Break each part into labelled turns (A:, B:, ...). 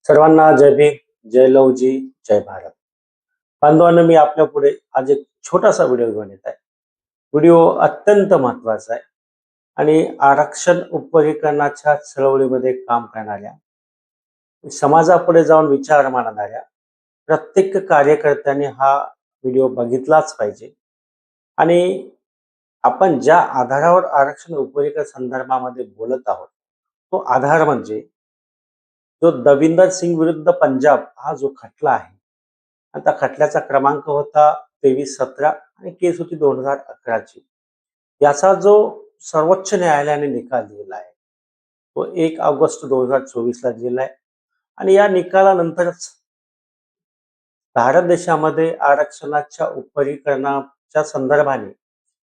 A: सर्वांना जय भीम, जय लवजी, जय भारत. बांधवांनो, मी आपल्या पुढे आज एक छोटासा व्हिडिओ घेऊन येत आहे. व्हिडिओ अत्यंत महत्वाचा आहे आणि आरक्षण उपरीकरणाच्या चळवळीमध्ये काम करणाऱ्या, समाजापुढे जाऊन विचार मांडणाऱ्या प्रत्येक कार्यकर्त्याने हा व्हिडिओ बघितलाच पाहिजे. आणि आपण ज्या आधारावर आरक्षण उपरीकर संदर्भामध्ये बोलत आहोत, तो आधार म्हणजे जो दविंदर सिंग विरुद्ध पंजाब हा जो खटला आहे, आणि त्या खटल्याचा क्रमांक होता 2317 आणि केस होती 2011ची. याचा जो सर्वोच्च न्यायालयाने निकाल दिलेला आहे तो 1 ऑगस्ट 2024ला दिलेला आहे. आणि या निकालानंतरच भारत देशामध्ये आरक्षणाच्या उपरीकरणाच्या संदर्भाने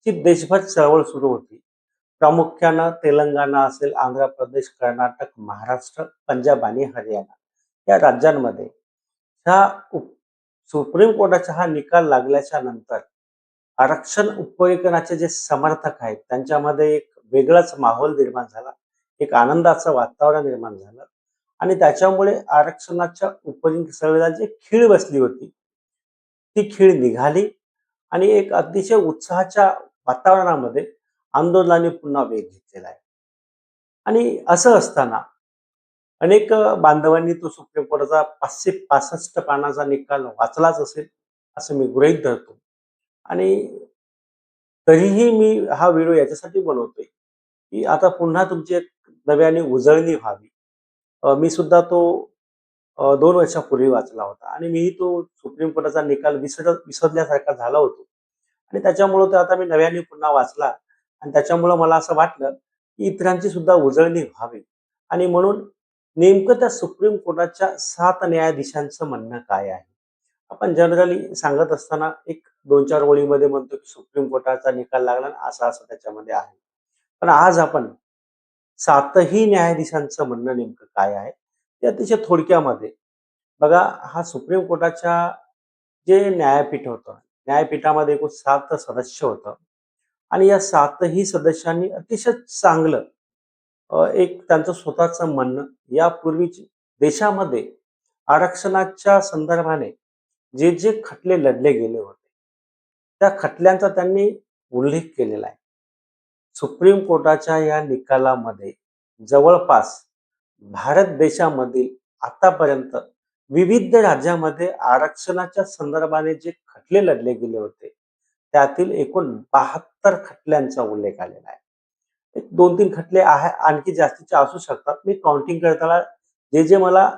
A: जी देशभर चळवळ सुरू होती, प्रामुख्यानं तेलंगणा असेल, आंध्र प्रदेश, कर्नाटक, महाराष्ट्र, पंजाब आणि हरियाणा या राज्यांमध्ये ह्या सुप्रीम कोर्टाचा हा निकाल लागल्याच्या नंतर आरक्षण उपरीकरणाचे जे समर्थक आहेत त्यांच्यामध्ये एक वेगळाच माहोल निर्माण झाला, एक आनंदाचं वातावरण निर्माण झालं. आणि त्याच्यामुळे आरक्षणाच्या उपरीकरणाला जी खीळ बसली होती ती खीळ निघाली आणि एक अतिशय उत्साहाच्या वातावरणामध्ये आंदोलनाने पुन्हा वेग घेतलेला आहे. आणि असं असताना अनेक बांधवांनी तो सुप्रीम कोर्टाचा 565 पानाचा निकाल वाचलाच असेल असं मी गृहीत धरतो. आणि तरीही मी हा व्हिडिओ याच्यासाठी बनवतोय की आता पुन्हा तुमची एक नव्याने उजळणी व्हावी. मी सुद्धा तो 2 वर्षापूर्वी वाचला होता आणि मीही तो सुप्रीम कोर्टाचा निकाल विसरल्यासारखा झाला होतो. आणि त्याच्यामुळं तर आता मी नव्याने पुन्हा वाचला आणि त्याच्यामुळं मला असं वाटलं की इतरांची सुद्धा उजळणी व्हावी. आणि म्हणून नेमकं त्या सुप्रीम कोर्टाच्या 7 न्यायाधीशांचं म्हणणं काय आहे. आपण जनरली सांगत असताना एक 2-4 ओळीमध्ये म्हणतो की सुप्रीम कोर्टाचा निकाल लागला आणि असं असं त्याच्यामध्ये आहे. पण आज आपण 7ही न्यायाधीशांचं म्हणणं नेमकं काय आहे ते अतिशय थोडक्यामध्ये बघा. हा सुप्रीम कोर्टाच्या जे न्यायपीठ होतं, न्यायपीठामध्ये एकूण 7 सदस्य होतं आणि या 7ही सदस्यांनी अतिशय चांगलं एक त्यांचं स्वतःचं म्हणणं यापूर्वीच देशामध्ये आरक्षणाच्या संदर्भाने जे जे खटले लढले गेले होते त्या खटल्यांचा त्यांनी उल्लेख केलेला आहे. सुप्रीम कोर्टाच्या या निकालामध्ये जवळपास भारत देशामधील आतापर्यंत विविध राज्यामध्ये आरक्षणाच्या संदर्भाने जे खटले लढले गेले होते त्यातील एकूण 72 खटल्यांचा उल्लेख आलेला आहे. एक 2-3 खटले आहे आणखी जास्तीचे असू शकतात. मी काउंटिंग करताना जे जे मला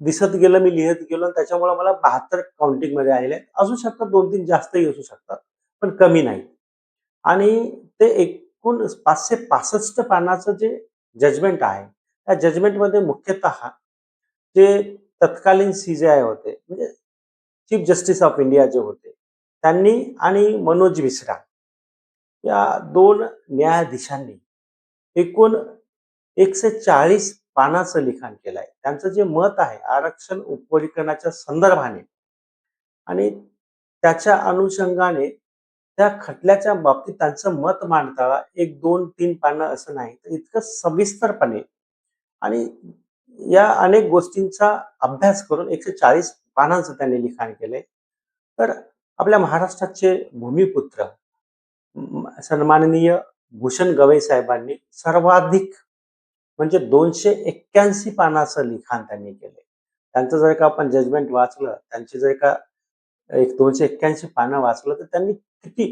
A: दिसत गेलं मी लिहित गेलो आणि त्याच्यामुळे मला 72 काउंटिंग मध्ये आलेले आहेत. असू शकतात 2-3 जास्तही असू शकतात पण कमी नाही. आणि ते एकूण 565 पानाचं जे जजमेंट आहे त्या जजमेंटमध्ये मुख्यतः जे तत्कालीन CJI होते म्हणजे चीफ जस्टिस ऑफ इंडिया जे होते त्यांनी आणि मनोज मिश्रा या 2 न्यायाधीशांनी एकूण 140 पानाचं लिखाण केलंय. त्यांचं जे मत आहे आरक्षण उपरीकरणाच्या संदर्भाने आणि त्याच्या अनुषंगाने त्या खटल्याच्या बाबतीत त्यांचं मत मांडताना 1-2-3 पानं असं नाही तर इतकं सविस्तरपणे आणि या अनेक गोष्टींचा अभ्यास करून 140 पानांचं त्यांनी लिखाण केलंय. तर आपल्या महाराष्ट्राचे भूमिपुत्र सन्माननीय भूषण गवई साहेबांनी सर्वाधिक म्हणजे 281 पानाचं लिखाण त्यांनी केले. त्यांचं जर का आपण जजमेंट वाचलं, त्यांची जर का एक 281 पानं वाचलं तर त्यांनी किती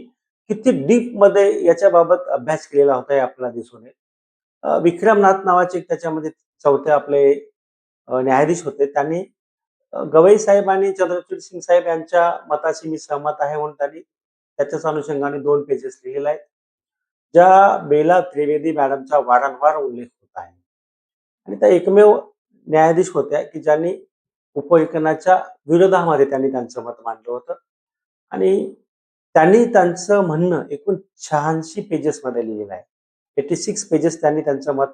A: किती डीप मध्ये याच्याबाबत अभ्यास केलेला होता हे आपल्याला दिसून येईल. विक्रमनाथ नावाचे त्याच्यामध्ये चौथे आपले न्यायाधीश होते. त्यांनी गवई साहेब आणि चंद्रचूड सिंग साहेब यांच्या मताशी मी सहमत आहे म्हणून त्यांनी त्याच्याच अनुषंगाने 2 पेजेस लिहिलेले आहेत. ज्या बेला त्रिवेदी मॅडमचा वारंवार उल्लेख होत आहे आणि त्या एकमेव न्यायाधीश होत्या की ज्यांनी उपरीकरणाच्या विरोधामध्ये त्यांनी त्यांचं मत मांडलं होतं. आणि त्यांनी त्यांचं म्हणणं एकूण 86 पेजेस मध्ये लिहिलेलं आहे. 86 पेजेस त्यांनी त्यांचं मत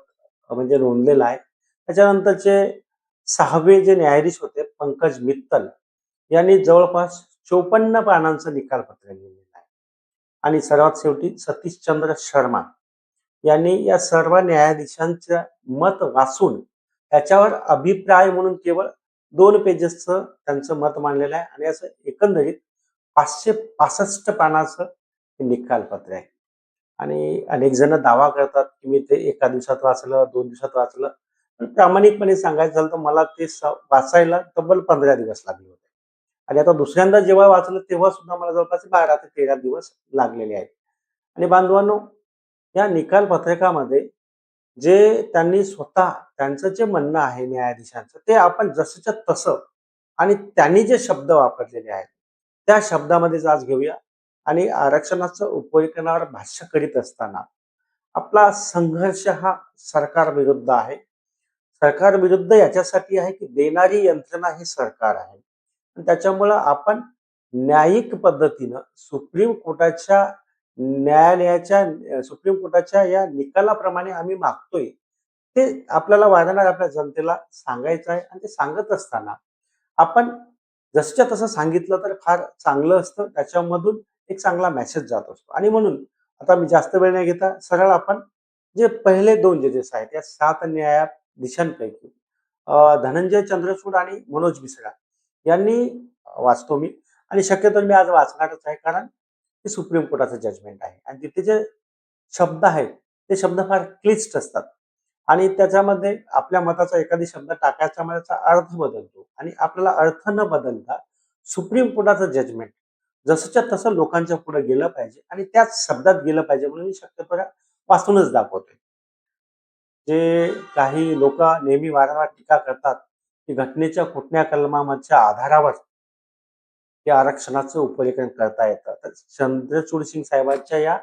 A: म्हणजे नोंदलेलं आहे. त्याच्यानंतरचे 6वे जे न्यायाधीश होते पंकज मित्तल यांनी जवळपास 54 पानांचं निकालपत्र लिहिलेलं आहे. आणि सर्वात शेवटी सतीशचंद्र शर्मा यांनी या सर्व न्यायाधीशांचं मत वाचून त्याच्यावर अभिप्राय म्हणून केवळ 2 पेजेसचं त्यांचं मत मांडलेलं आहे आणि असं एकंदरीत 565 पानाचं हे निकालपत्र आहे. आणि अनेक जण दावा करतात की मी ते एका दिवसात वाचलं, 2 दिवसात वाचलं. पण प्रामाणिकपणे सांगायचं झालं तर मला ते वाचायला तब्बल 15 दिवस लागले होते. आणि आता दुसऱ्यांदा जेव्हा वाचलं तेव्हा सुद्धा मला जवळपास 12 ते 13 दिवस लागलेले आहेत. आणि बांधवांनो, या निकाल पत्रकामध्ये जे त्यांनी स्वतः त्यांचं जे म्हणणं आहे न्यायाधीशांचं, ते आपण जसंच्या तसं आणि त्यांनी जे शब्द वापरलेले आहेत, त्या शब्दामध्येच आज घेऊया. आणि आरक्षणाचं उपयोजनावर भाष्य करीत असताना आपला संघर्ष हा सरकारविरुद्ध आहे. सरकारविरुद्ध याच्यासाठी आहे की देणारी यंत्रणा ही सरकार आहे. आणि त्याच्यामुळं आपण न्यायिक पद्धतीनं सुप्रीम कोर्टाच्या या निकालाप्रमाणे आम्ही मागतोय. ते आपल्याला वारंवार आपल्या जनतेला सांगायचं आहे आणि ते सांगत असताना आपण जसंच्या तसं सांगितलं तर फार चांगलं असतं. त्याच्यामधून एक चांगला मेसेज जात असतो. आणि म्हणून आता मी जास्त वेळ नाही घेता सरळ आपण जे पहिले 2 जजेस आहेत या 7 न्यायाधीशांपैकी धनंजय चंद्रचूड आणि मनोज मिश्रा यांनी वाचतो मी. आणि शक्यतो मी आज वाचणारच आहे, कारण ते सुप्रीम कोर्टाचं जजमेंट आहे आणि तिथे जे शब्द आहेत ते शब्द फार क्लिष्ट असतात. आणि त्याच्यामध्ये आपल्या मताचा एखादी शब्द टाकायचा म्हणजे त्याचा अर्थ बदलतो आणि आपल्याला अर्थ न बदलता सुप्रीम कोर्टाचं जजमेंट जसंच्या तसं लोकांच्या पुढे गेलं पाहिजे आणि त्याच शब्दात गेलं पाहिजे म्हणून मी शक्यतो वाचूनच दाखवतोय. जे काही लोक नेहमी वारंवार टीका करतात की घटनेच्या कुठल्या कलमाच्या आधारावर ते आरक्षणाचं उपलेखन करता येतं, तर चंद्रचूड सिंग साहेबांच्या या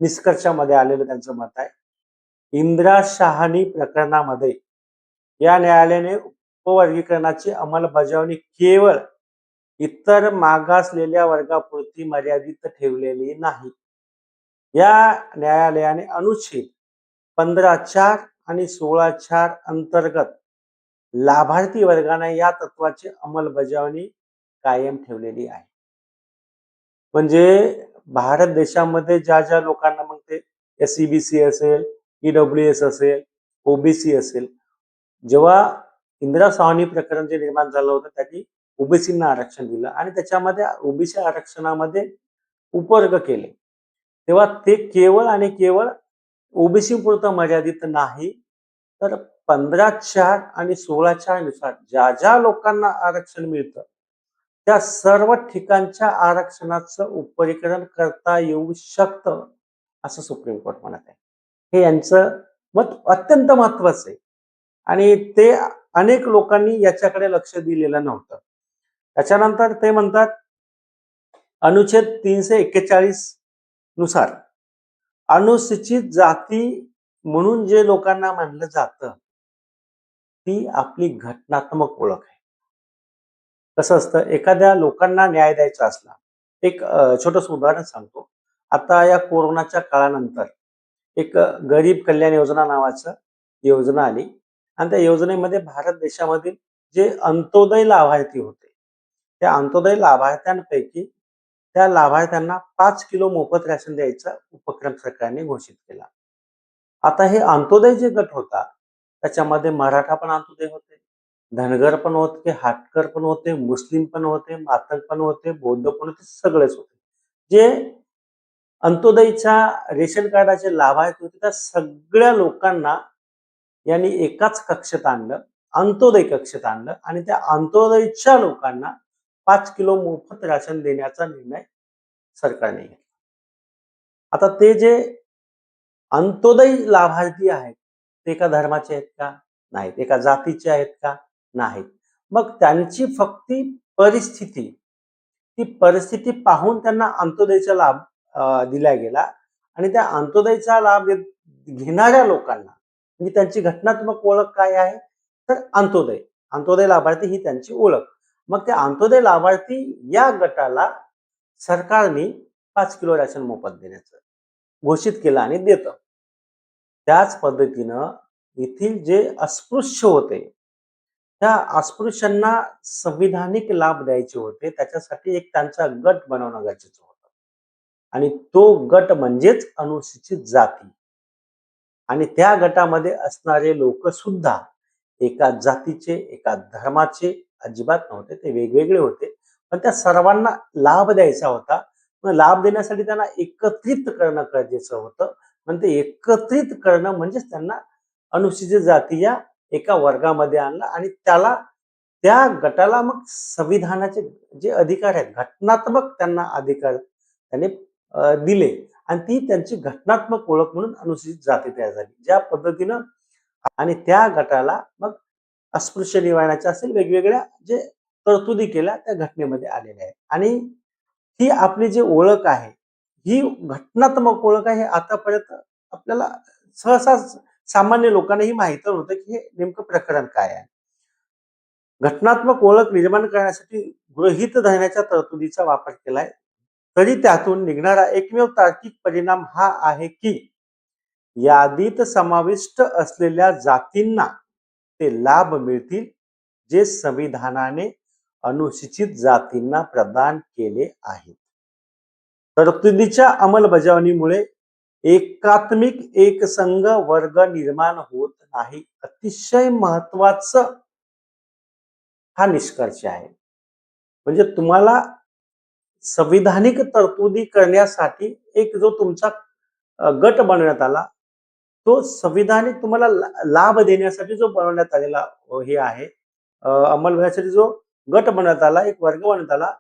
A: निष्कर्षामध्ये आलेलं त्यांचं मत आहे. इंदिरा शहानी प्रकरणामध्ये या न्यायालयाने उपवर्गीकरणाची अंमलबजावणी केवळ इतर मागासलेल्या वर्गापुरती मर्यादित ठेवलेली नाही. या न्यायालयाने अनुच्छेद 15(4) आणि 16(4) अंतर्गत लाभार्थी वर्गाने या तत्वाची अंमलबजावणी कायम ठेवलेली आहे. म्हणजे भारत देशामध्ये ज्या ज्या लोकांना मग ते SCBC असेल, EWS असेल, OBC असेल, जेव्हा इंदिरा साहनी प्रकरण जे निर्माण झालं होतं त्यांनी ओबीसींना आरक्षण दिलं आणि त्याच्यामध्ये ओबीसी आरक्षणामध्ये उपवर्ग केले, तेव्हा ते केवळ आणि केवळ ओबीसी पुरतं मर्यादित नाही, तर 15(4) आणि 16(4) नुसार ज्या ज्या लोकांना आरक्षण मिळतं त्या सर्व ठिकाणच्या आरक्षणाचं उपवर्गीकरण करता येऊ शकतं, असं सुप्रीम कोर्ट म्हणत आहे. हे यांचं मत अत्यंत महत्वाचं आहे आणि ते अनेक लोकांनी याच्याकडे लक्ष दिलेलं नव्हतं. त्याच्यानंतर ते म्हणतात अनुच्छेद 341 नुसार अनुसूचित जाती म्हणून जे लोकांना मानलं जातं ती आपली घटनात्मक ओळख आहे. कसं असतं, एखाद्या लोकांना न्याय द्यायचा असला, एक छोटंसं उदाहरण सांगतो. आता या कोरोनाच्या काळानंतर एक गरीब कल्याण योजना नावाचं योजना आली आणि त्या योजनेमध्ये भारत देशामधील जे अंत्योदय लाभार्थी होते, त्या अंत्योदय लाभार्थ्यांपैकी त्या लाभार्थ्यांना 5 किलो मोफत राशन द्यायचा उपक्रम सरकारने घोषित केला. आता हे अंत्योदय जे गट होता त्याच्यामध्ये मराठा पण अंत्योदय होते, धनगर पण होते, हाटकर पण होते, मुस्लिम पण होते, मातंग पण होते, बौद्ध पण होते, सगळेच होते. जे अंत्योदयच्या रेशन कार्डाचे लाभार्थी होते त्या सगळ्या लोकांना यांनी एकाच कक्षेत आणलं, अंत्योदय कक्षेत आणलं आणि त्या अंत्योदयच्या लोकांना 5 किलो मोफत राशन देण्याचा निर्णय सरकारने घेतला. आता ते जे अंत्योदय लाभार्थी आहेत ते एका धर्माचे आहेत का? नाहीत. एका जातीचे आहेत का? नाहीत. मग त्यांची फक्त ती परिस्थिती पाहून त्यांना अंत्योदयचा लाभ दिला गेला आणि त्या अंत्योदयचा लाभ घेणाऱ्या लोकांना म्हणजे त्यांची घटनात्मक ओळख काय आहे, तर अंत्योदय लाभार्थी ही त्यांची ओळख. मग त्या अंत्योदय लाभार्थी या गटाला सरकारने 5 किलो राशन मोफत देण्याचं घोषित केलं आणि देतं. त्याच पद्धतीनं येथील जे अस्पृश्य होते त्या अस्पृश्यांना संविधानिक लाभ द्यायचे होते, त्याच्यासाठी एक त्यांचा गट बनवणं गरजेचं होतं आणि तो गट म्हणजेच अनुसूचित जाती. आणि त्या गटामध्ये असणारे लोक सुद्धा एका जातीचे, एका धर्माचे अजिबात नव्हते. ते वेगवेगळे होते. पण त्या सर्वांना लाभ द्यायचा होता. मग लाभ देण्यासाठी त्यांना एकत्रित करणं गरजेचं होतं. पण ते एकत्रित करणं म्हणजेच त्यांना अनुसूचित जाती या एका वर्गामध्ये आणलं आणि त्या गटाला मग संविधानाचे जे अधिकार आहेत, घटनात्मक त्यांना अधिकार त्याने दिले आणि ती त्यांची घटनात्मक ओळख म्हणून अनुसूचित जाती तयार झाली. ज्या पद्धतीनं आणि त्या गटाला मग अस्पृश्य निवारणाच्या असेल वेगवेगळ्या जे तरतुदी केल्या त्या घटनेमध्ये आलेल्या आहेत. आणि ही आपली जी ओळख आहे, ही घटनात्मक ओळख आहे. हे आतापर्यंत आपल्याला सहसा सामान्य लोकांनाही ही माहित नव्हतं की हे नेमकं प्रकरण काय आहे. घटनात्मक ओळख निर्माण करण्यासाठी गृहीत धरण्याच्या तरतुदीचा वापर केलाय. तरी त्यातून निघणारा एकमेव तार्किक परिणाम हा आहे की यादीत समाविष्ट असलेल्या जातींना ते लाभ मिळतील जे संविधानाने अनुसूचित जातींना प्रदान केले आहेत. तरतुदीच्या अंमलबजावणीमुळे एकात्मिक एकसंघ वर्ग निर्माण होत नाही. अतिशय महत्वाचं हा निष्कर्ष आहे. म्हणजे तुम्हाला संविधानिक तरतुदी करण्यासाठी एक जो तुमचा गट बनवण्यात आला, तो संविधानिक तुम्हाला लाभ देण्यासाठी जो बनवण्यात आलेला हे आहे, अंमलबजावणीसाठी जो गट बनवण्यात आला, एक वर्ग बनवण्यात आला,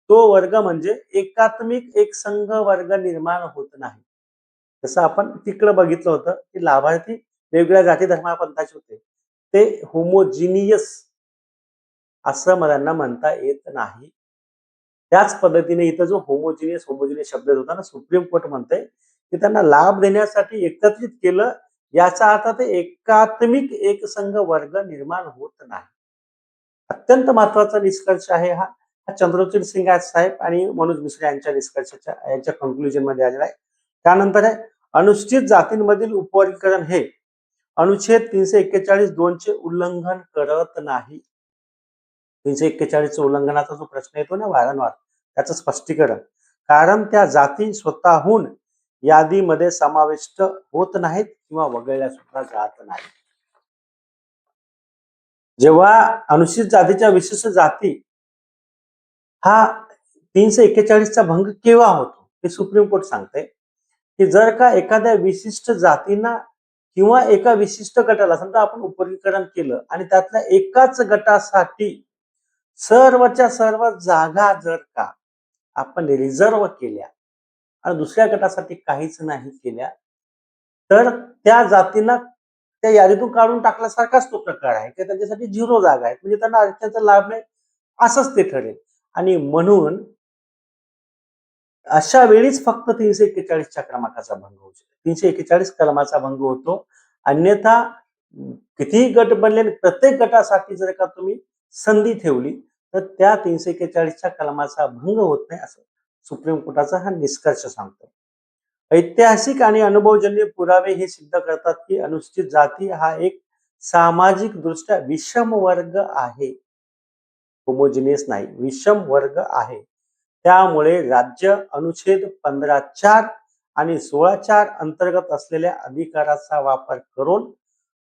A: तो वर्ग म्हणजे एकात्मिक एकसंघ वर्ग निर्माण होत नाही. जसं आपण तिकडं बघितलं होतं की लाभार्थी वेगवेगळ्या जाती धर्मापंथाचे होते. ते होमोजिनियस असं मला म्हणता येत नाही. त्याच पद्धतीने इथं जो होमोजिनियस शब्द होता ना, सुप्रीम कोर्ट म्हणते की त्यांना लाभ देण्यासाठी एकत्रित केलं, याचा अर्थ ते एकात्मिक एकसंघ वर्ग निर्माण होत नाही. अत्यंत महत्वाचा निष्कर्ष आहे हा. चंद्रचूड सिंग साहेब आणि मनोज मिश्रा यांच्या निष्कर्षाच्या यांच्या कंक्लुजन मध्ये आलेला आहे. त्यानंतर आहे अनुसूचित जातींमधील उपवर्गीकरण हे अनुच्छेद 341(2) चे उल्लंघन करत नाही. 341 उल्लंघनाचा जो प्रश्न येतो ना वारंवार, त्याचं स्पष्टीकरण, कारण त्या जाती स्वतःहून यादीमध्ये समाविष्ट होत नाहीत किंवा वगळल्या सुद्धा जात नाही. जेव्हा अनुसूचित जातीच्या विशिष्ट जाती हा 341 चा भंग केव्हा होतो हे सुप्रीम कोर्ट सांगते की जर का एखाद्या विशिष्ट जातींना किंवा एका विशिष्ट गटाला समजा आपण उपवर्गीकरण केलं आणि त्यातल्या एकाच गटासाठी सर्वच्या सर्व जागा जर का आपण रिझर्व केल्या आणि दुसऱ्या गटासाठी काहीच नाही केल्या, तर त्या जातींना त्या यादीतून काढून टाकल्यासारखाच तो प्रकार आहे की त्यांच्यासाठी 0 जागा आहेत, म्हणजे त्यांना आरक्षणाचा लाभ नाही असंच ते ठरेल. आणि म्हणून अशा वेळीच फक्त 341च्या क्रमांकाचा भंग होऊ शकतो. 341 कलमाचा भंग होतो. अन्यथा कितीही गट बनले, प्रत्येक गटासाठी जर का तुम्ही संधी ठेवली तर त्या 341च्या कलमाचा भंग होत नाही, असं सुप्रीम कोर्टाचा हा निष्कर्ष सांगतो. ऐतिहासिक आणि अनुभवजन्य पुरावे हे सिद्ध करतात की अनुसूचित जाती हा एक सामाजिक दृष्ट्या विषम वर्ग आहे. होमोजिनियस नाही, विषम वर्ग आहे. त्यामुळे राज्य अनुच्छेद 15(4) आणि 16(4) अंतर्गत असलेल्या अधिकाराचा वापर करून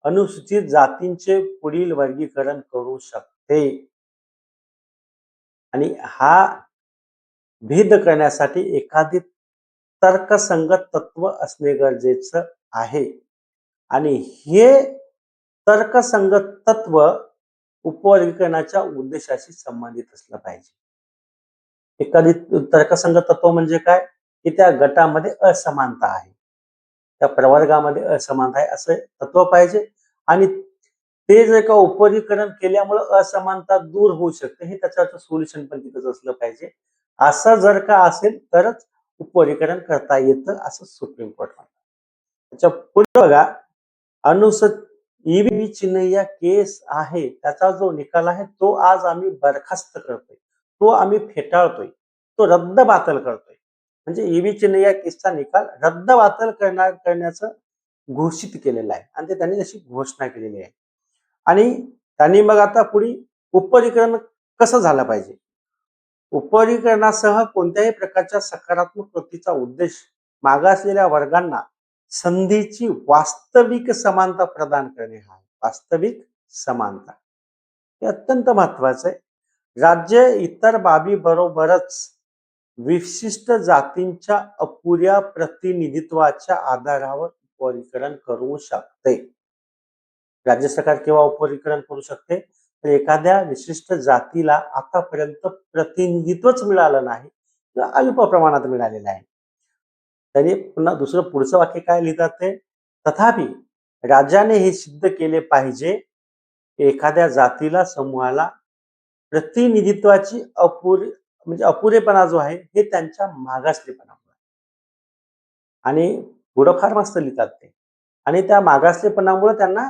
A: अनुसूचित जातींचे पुढील वर्गीकरण करू शकते. आणि हा भेद करण्यासाठी एखादी तर्कसंगत तत्व असणे गरजेचं आहे. आणि हे तर्कसंगत तत्व उपवर्गीकरणाच्या उद्देशाशी संबंधित असलं पाहिजे. एखादी तर्कसंगत तत्व म्हणजे काय, की त्या गटामध्ये असमानता आहे, त्या प्रवर्गामध्ये असमानता आहे असं तत्व पाहिजे. आणि ते जर का उपवर्गीकरण केल्यामुळे असमानता दूर होऊ शकते, हे त्याचं सोल्युशन पण तिथंच असलं पाहिजे. असं जर का असेल तरच उपवर्गीकरण करता येतं असं सुप्रीम कोर्ट म्हणतात. त्याच्या पुढे बघा, ईव्ही चिन्हय्या केस आहे त्याचा जो निकाल आहे तो आज आम्ही बरखास्त करतोय, तो आम्ही फेटाळतोय, तो रद्द बातल करतोय. म्हणजे ईव्ही चिन्हय्या केसचा निकाल रद्द बातल करण्याचं घोषित केलेलं आहे आणि ते त्यांनी तशी घोषणा केलेली आहे. आणि त्यांनी मग आता पुढे उपवर्गीकरण कसं झालं पाहिजे, उपवर्गीकरणासह कोणत्याही प्रकारच्या सकारात्मक कृतीचा उद्देश मागासलेल्या वर्गांना संधीची वास्तविक समानता प्रदान करणे हा. वास्तविक समानता हे अत्यंत महत्वाचं आहे। राज्य इतर बाबी बरोबरच विशिष्ट जातींच्या अपुऱ्या प्रतिनिधित्वाच्या आधारावर उपवर्गीकरण करू शकते। राज्य सरकार केव्हा उपवर्गीकरण करू शकते, तर एखाद्या विशिष्ट जातीला आतापर्यंत प्रतिनिधित्वच मिळालं नाही किंवा अल्प प्रमाणात मिळालेलं आहे। तरी पुन्हा पुढचं वाक्य काय लिहितात ते, तथापि राज्याने हे सिद्ध केले पाहिजे की एखाद्या जातीला समूहाला प्रतिनिधित्वाची म्हणजे अपुरेपणा जो आहे हे त्यांच्या मागासलेपणामुळे, आणि पुढं फार मस्त लिहितात ते, आणि त्या मागासलेपणामुळे त्यांना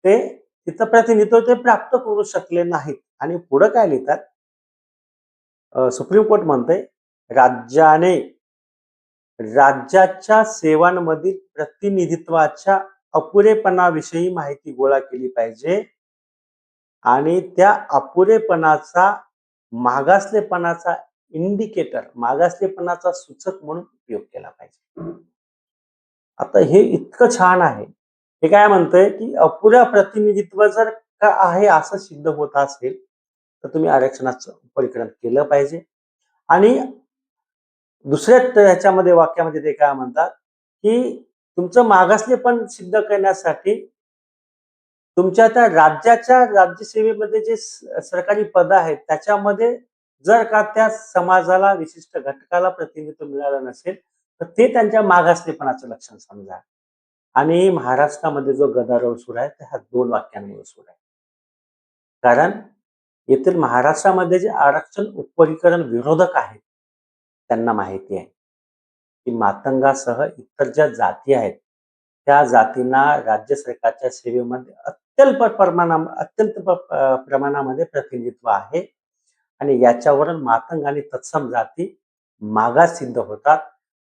A: ते तिथं प्रतिनिधित्व ते प्राप्त करू शकले नाहीत। आणि पुढं काय लिहितात, सुप्रीम कोर्ट म्हणते राज्याने राज्याच्या सेवांमधील प्रतिनिधित्वाच्या अपुरेपणाविषयी माहिती गोळा केली पाहिजे आणि त्या अपुरेपणाचा मागासलेपणाचा इंडिकेटर, मागासलेपणाचा सूचक म्हणून उपयोग केला पाहिजे। आता हे इतकं छान आहे। हे काय म्हणतंय की अपुऱ्या प्रतिनिधित्व जर का आहे असं सिद्ध होत असेल तर तुम्ही आरक्षणाचं उपवर्गीकरण केलं पाहिजे। आणि दुसऱ्या ह्याच्यामध्ये वाक्यामध्ये ते काय म्हणतात की तुमचं मागासलेपण सिद्ध करण्यासाठी तुमच्या त्या राज्याच्या राज्यसेवेमध्ये जे सरकारी पद आहेत त्याच्यामध्ये जर का त्या समाजाला विशिष्ट घटकाला प्रतिनिधित्व मिळालं नसेल तर ते त्यांच्या मागासलेपणाचं लक्षण समजा। आणि महाराष्ट्रामध्ये जो गदारोळ सुरू आहे ह्या दोन वाक्यांमुळे सुरू आहे। कारण येथील महाराष्ट्रामध्ये जे आरक्षण उपवर्गीकरण विरोधक आहेत त्यांना माहिती आहे की मातंगासह इतर ज्या जाती आहेत त्या जातींना राज्य सरकारच्या सेवेमध्ये अत्यंत प्रमाणामध्ये प्रतिनिधित्व आहे, आणि याच्यावरून मातंग आणि तत्सम जाती मागास सिद्ध होतात।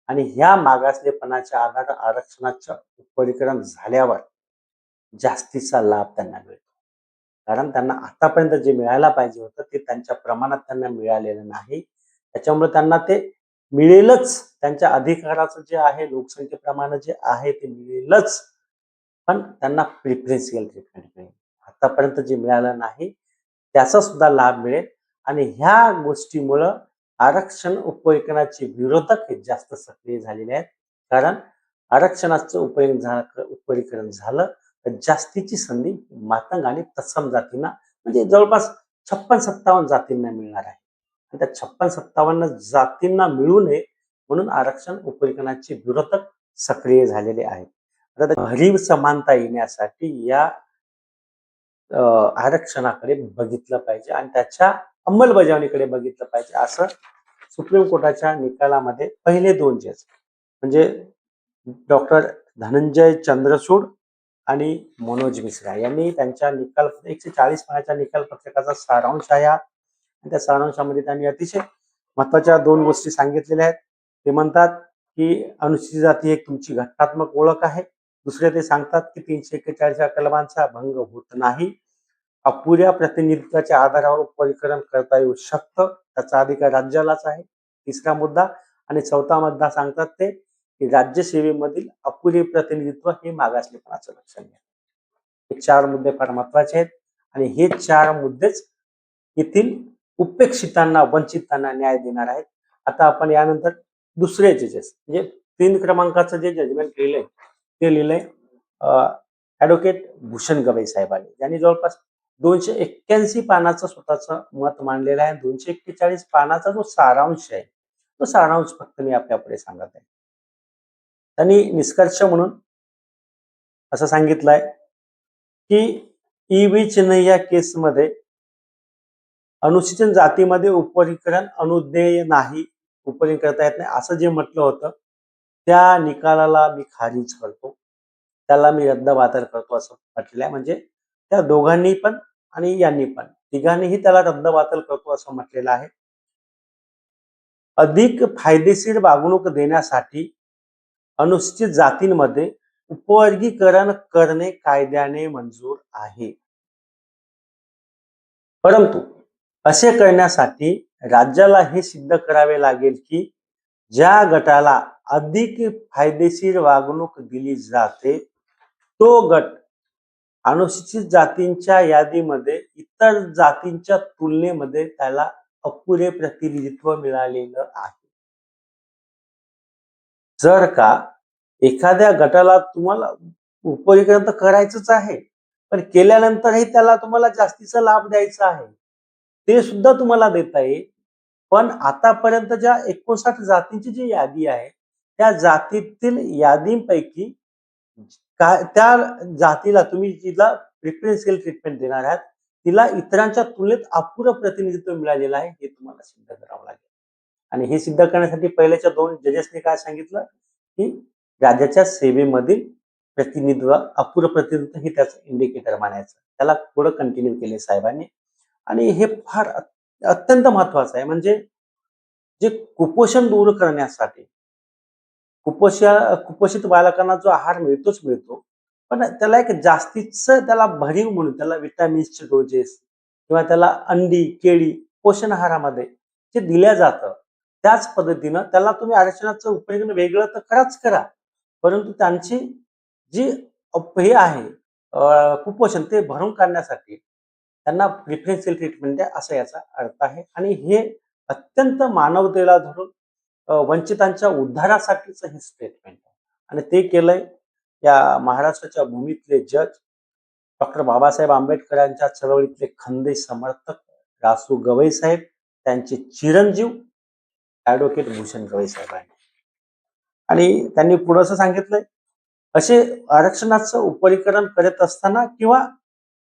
A: आणि ह्या मागासलेपणाच्या आधारे आरक्षणाचं उपवर्गीकरण झाल्यावर जास्तीचा लाभ त्यांना मिळतो, कारण त्यांना आतापर्यंत जे मिळायला पाहिजे होतं ते त्यांच्या प्रमाणात त्यांना मिळालेलं नाही। त्याच्यामुळे त्यांना ते मिळेलच, त्यांच्या अधिकाराचं जे आहे लोकसंख्येप्रमाणे जे आहे ते मिळेलच, पण त्यांना प्रिफरन्शियल ट्रीटमेंट मिळेल, आतापर्यंत जे मिळालं नाही त्याचा सुद्धा लाभ मिळेल। आणि ह्या गोष्टीमुळं आरक्षण उपवर्गीकरणाचे विरोधक हे जास्त सक्रिय झालेले आहेत, कारण आरक्षणाचं उपवर्गीकरण झालं तर जास्तीची संधी मातंग आणि तत्सम जातींना म्हणजे जवळपास 56-57 जातींना मिळणार आहे। आणि त्या 56-57 जातींना मिळू नये म्हणून आरक्षण उपवर्गीकरणाचे विरोधक सक्रिय झालेले आहेत। आता भरीव समानता येण्यासाठी या आरक्षणाकडे बघितलं पाहिजे आणि त्याच्या अंमलबजावणीकडे बघितलं पाहिजे, असं सुप्रीम कोर्टाच्या निकालामध्ये पहिले दोन जज म्हणजे डॉक्टर धनंजय चंद्रचूड आणि मनोज मिश्रा यांनी त्यांच्या निकाल 140 पानाच्या निकाल पत्रकाचा सारांश आहे। आणि त्या सारांशामध्ये त्यांनी अतिशय महत्वाच्या दोन गोष्टी सांगितलेल्या आहेत। ते म्हणतात की अनुसूचित जाती एक तुमची घटनात्मक ओळख आहे। दुसरे ते सांगतात की 341 कलमांचा भंग होत नाही, अपुऱ्या प्रतिनिधित्वाच्या आधारावर उपवर्गीकरण करता येऊ शकतं, त्याचा अधिकार राज्यालाच आहे। तिसरा मुद्दा आणि चौथा मुद्दा सांगतात ते की राज्यसेवेमधील अपुरे प्रतिनिधित्व हे मागासलेपणाचं लक्षण आहे। हे चार मुद्दे फार महत्वाचे आहेत आणि हे चार मुद्देच येथील उपेक्षितांना वंचितांना न्याय देणार आहेत। आता आपण यानंतर दुसरे जजेस म्हणजे 3 क्रमांकाचं जे जजमेंट लिहिलंय ते लिहिलंय ऍडव्होकेट भूषण गवई साहेबांनी, ज्यांनी जवळपास 281 पानाचं स्वतःचं मत मांडलेलं आहे। 241 पानाचा जो सारांश आहे तो सारांश फक्त मी आपल्यापुढे सांगत आहे। त्यांनी निष्कर्ष म्हणून असं सांगितलंय की ई-व्ही चिन्हय्या केसमध्ये अनुसूचित जातीमध्ये उपवर्गीकरण अनुज्ञेय नाही, उपवर्गीकरण करता येत नाही असं जे म्हटलं होतं त्या निकालाला मी खारिज करतो, त्याला मी रद्दबातल करतो असं म्हटलेलं आहे। म्हणजे त्या दोघांनी पण आणि यांनी पण तिघांनीही त्याला रद्दबातल करतो असं म्हटलेलं आहे। अधिक फायदेशीर वागणूक देण्यासाठी अनुसूचित जातींमध्ये उपवर्गीकरण करणे कायद्याने मंजूर आहे, परंतु असे करण्यासाठी राज्याला हे सिद्ध करावे लागेल की ज्या गटाला अधिक फायदेशीर वागणूक दिली जाते तो गट अनुसूचित जातींच्या यादीमध्ये इतर जातींच्या तुलनेमध्ये त्याला अपुरे प्रतिनिधित्व मिळालेलं आहे. जर का एखाद्या गटाला तुम्हाला उपरीकरण तर करायचंच आहे, पण केल्यानंतरही त्याला तुम्हाला जास्तीचा लाभ द्यायचा आहे, ते सुद्धा तुम्हाला देता येईल. पण आतापर्यंत ज्या 59 जातींची जी यादी आहे, त्या जातीतील यादींपैकी काय त्या जातीला तुम्ही जिला प्रिफरन्शियल ट्रीटमेंट देणार आहात, तिला इतरांच्या तुलनेत अपुरं प्रतिनिधित्व मिळालेलं आहे, हे तुम्हाला सिद्ध करावं लागेल. आणि हे सिद्ध करण्यासाठी पहिल्याच्या 2 जजेसने काय सांगितलं, की राज्याच्या सेवेमधील प्रतिनिधित्व, अपुरं प्रतिनिधित्व हे त्याचं इंडिकेटर मानायचं. त्याला पुढं कंटिन्यू केले साहेबांनी. आणि हे फार अत्यंत महत्वाचं आहे. म्हणजे जे कुपोषण दूर करण्यासाठी कुपोषित बालकांना जो आहार मिळतोच मिळतो, पण त्याला एक जास्तीचं त्याला भरीव म्हणून त्याला व्हिटॅमिन्सचे डोजेस किंवा त्याला अंडी, केळी पोषण आहारामध्ये जे दिल्या जातं, त्याच पद्धतीनं त्याला तुम्ही आरक्षणाचं उपयोग वेगळं तर कराच करा. परंतु त्यांची जी हे आहे कुपोषण ते भरून काढण्यासाठी त्यांना प्रिफरन्शियल ट्रीटमेंट द्या, असा याचा अर्थ आहे. आणि हे अत्यंत मानवतेला धरून वंचितांच्या उद्धारासाठीच हे स्टेटमेंट आहे. आणि ते केलंय या महाराष्ट्राच्या भूमीतले जज डॉक्टर बाबासाहेब आंबेडकरांच्या चळवळीतले खंदे समर्थक रासू गवई साहेब, त्यांचे चिरंजीव ऍडव्होकेट भूषण गवई साहेबांनी. आणि त्यांनी पुढं असं सांगितलंय, असे आरक्षणाचं उपरीकरण करत असताना किंवा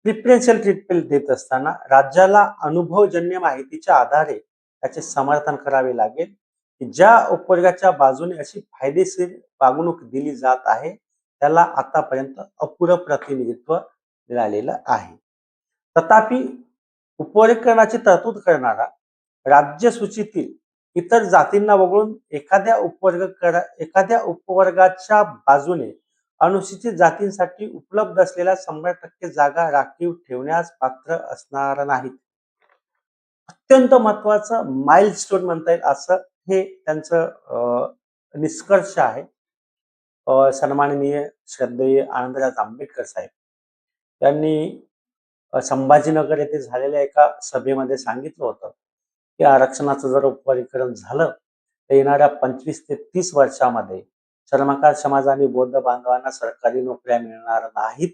A: प्रिफरन्शियल ट्रीटमेंट देत असताना राज्याला अनुभवजन्य माहितीच्या आधारे त्याचे समर्थन करावे लागेल, की ज्या उपवर्गाच्या बाजूने अशी फायदेशीर वागणूक दिली जात आहे त्याला आतापर्यंत अपुरं प्रतिनिधित्व मिळालेलं आहे. तथापि उपवर्गीकरणाची तरतूद करणारा राज्य सूचीतील इतर जातींना वगळून एखाद्या उपवर्गाच्या बाजूने अनुसूचित जातींसाठी उपलब्ध असलेल्या 100% जागा राखीव ठेवण्यास पात्र असणार नाहीत. अत्यंत महत्वाचं माइलस्टोन म्हणता येईल असं हे त्यांचं निष्कर्ष आहे. सन्माननीय श्रद्धेय आनंदराज आंबेडकर साहेब त्यांनी संभाजीनगर येथे झालेल्या एका सभेमध्ये सांगितलं होतं, की आरक्षणाचं जर उपवर्गीकरण झालं तर येणाऱ्या 25 ते 30 वर्षामध्ये चर्मकार समाज आणि बौद्ध बांधवांना सरकारी नोकऱ्या मिळणार नाहीत.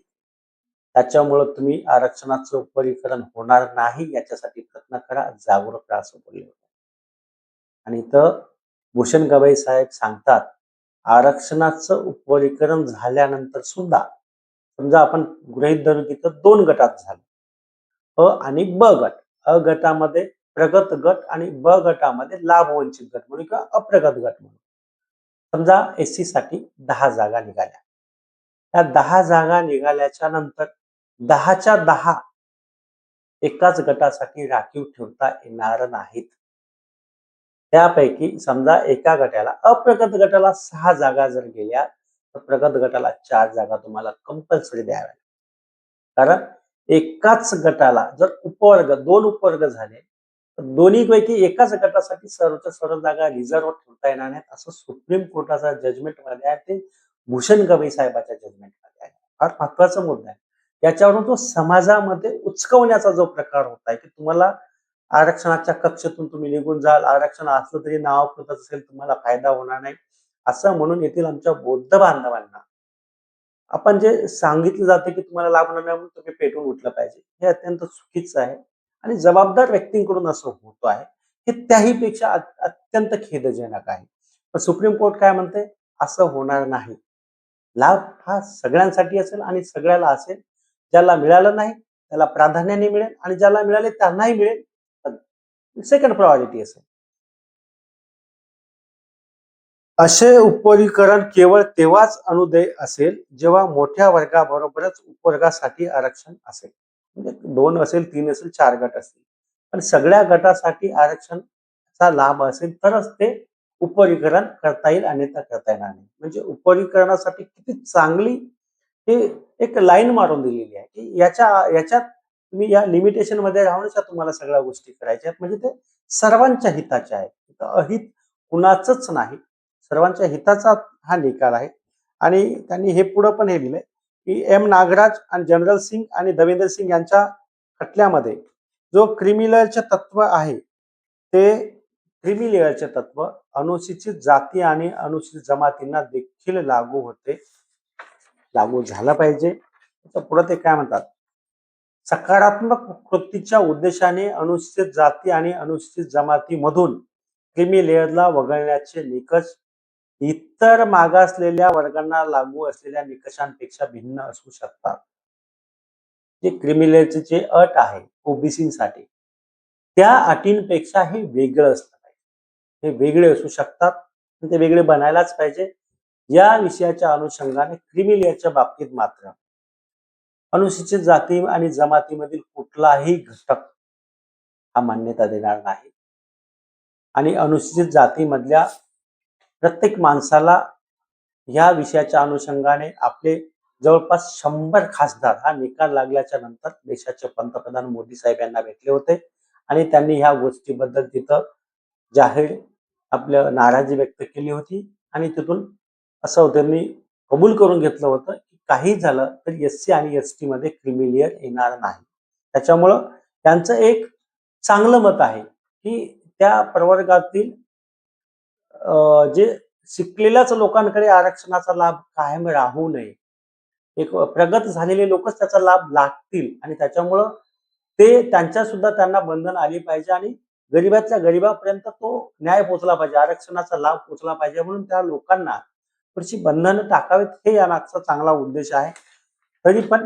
A: त्याच्यामुळं तुम्ही आरक्षणाचं उपवर्गीकरण होणार नाही याच्यासाठी प्रयत्न करा, जागरूक राहा असं बोलले होते. आणि इथं भूषण गवई साहेब सांगतात, आरक्षणाचं उपवर्गीकरण झाल्यानंतर सुद्धा समजा आपण गृहीत धरू तिथं 2 गटात झालं, अ आणि ब गट. अ गटामध्ये प्रगत गट आणि ब गटामध्ये लाभवंचित गट म्हणून किंवा अप्रगत गट म्हणून. समजा एससी साठी 10 जागा निघाल्या. त्या 10 जागा निघाल्याच्या नंतर 10च्या 10 एकाच गटासाठी राखीव ठेवता येणार नाहीत. त्यापैकी समजा एका गटाला अप्रगत गटाला 6 जागा जर गेल्या तर प्रगत गटाला 4 जागा तुम्हाला कंपल्सरी द्याव्या. कारण एकाच गटाला जर उपवर्ग 2 उपवर्ग झाले तर दोन्हीपैकी एकाच गटासाठी सर्वच्या सर्व जागा रिझर्व्ह ठेवता येणार नाहीत असं सुप्रीम कोर्टाचा जजमेंट मध्ये आहे. ते भूषण गवई साहेबाच्या जजमेंट मध्ये आहे. फार महत्वाचा मुद्दा आहे. याच्यावरून तो समाजामध्ये उचकवण्याचा जो प्रकार होत आहे, की तुम्हाला आरक्षणाच्या कक्षेतून तुम्ही निघून जाल, आरक्षण असलं तरी नावापुरतंच असेल, तुम्हाला फायदा होणार नाही असं म्हणून येथील आमच्या बौद्ध बांधवांना आपण जे सांगितलं जाते, की तुम्हाला लाभ होणार नाही म्हणून तुम्ही पेटून उठलं पाहिजे, हे अत्यंत चुकीचं आहे. आणि जबाबदार व्यक्तींकडून असं होत आहे, हे त्याहीपेक्षा अत्यंत खेदजनक आहे. पण सुप्रीम कोर्ट काय म्हणते, असं होणार नाही. लाभ हा सगळ्यांसाठी असेल आणि सगळ्याला असेल. ज्याला मिळालं नाही त्याला प्राधान्याने मिळेल आणि ज्याला मिळाले त्यांनाही मिळेल, सेकंड प्रायोरिटी असेल. असे उपवर्गीकरण केवळ तेव्हाच अनुदेय असेल जेव्हा मोठ्या वर्गाबरोबरच उपवर्गासाठी आरक्षण असेल. म्हणजे 2 असेल, 3 असेल, 4 गट असतील, पण सगळ्या गटासाठी आरक्षणाचा लाभ असेल तरच ते उपवर्गीकरण करता येईल, अन्यथा करता येणार नाही. म्हणजे उपवर्गीकरणासाठी किती चांगली हे एक लाईन मारून दिलेली आहे, की याच्यात तुम्ही या लिमिटेशन मध्ये राहूनच तुम्हाला सगळ्या गोष्टी करायच्या आहेत. म्हणजे ते सर्वांच्या हिताच्या आहेत. अहित कुणाचंच नाही, सर्वांच्या हिताचा हा निकाल आहे. आणि त्यांनी हे पुढं पण हे दिलंय, की एम नागराज आणि जनरल सिंग आणि देवेंद्र सिंग यांच्या खटल्यामध्ये जो क्रिमी लेअरचे तत्व आहे ते क्रिमी लेअरचे तत्व अनुसूचित जाती आणि अनुसूचित जमातींना देखील लागू झालं पाहिजे. पुढे ते काय म्हणतात, सकारात्मक कृतीच्या उद्देशाने अनुसूचित जाती आणि अनुसूचित जमातीमधून क्रिमी लेअरला वगळण्याचे निकष इतर मागासलेल्या वर्गांना लागू असलेल्या निकषांपेक्षा भिन्न असू शकतात. जे क्रिमी लेअरचे जे अट आहे ओबीसीसाठी त्या अटींपेक्षा हे वेगळं असतं पाहिजे. हे वेगळे असू शकतात, ते वेगळे बनायलाच पाहिजे. या विषयाच्या अनुषंगाने क्रिमी लेअरच्या बाबतीत मात्र अनुसूचित जाती आणि जमातीमधील कुठलाही घटक हा मान्यता देणार नाही आणि अनुसूचित जातीमधल्या प्रत्येक माणसाला या विषयाच्या अनुषंगाने आपले जवळपास 100 खासदार हा निकाल लागल्याच्या नंतर देशाचे पंतप्रधान मोदी साहेब यांना भेटले होते आणि त्यांनी ह्या गोष्टीबद्दल तिथं जाहीर आपलं नाराजी व्यक्त केली होती आणि तिथून असं त्यांनी कबूल करून घेतलं होतं की काही झालं तर एससी आणि एसटी मध्ये क्रिमी लेअर येणार नाही. त्याच्यामुळं त्यांचं एक चांगलं मत आहे की त्या प्रवर्गातील जे शिकलेल्याच लोकांकडे आरक्षणाचा लाभ कायम राहू नये. एक प्रगत झालेले लोकच त्याचा लाभ लागतील आणि त्याच्यामुळं ते त्यांच्या सुद्धा त्यांना बंधन आली पाहिजे आणि गरीबातल्या गरीबापर्यंत तो न्याय पोहोचला पाहिजे, आरक्षणाचा लाभ पोहोचला पाहिजे म्हणून त्या लोकांना थोडीशी बंधनं टाकावीत हे यामागचा चांगला उद्देश आहे. तरी पण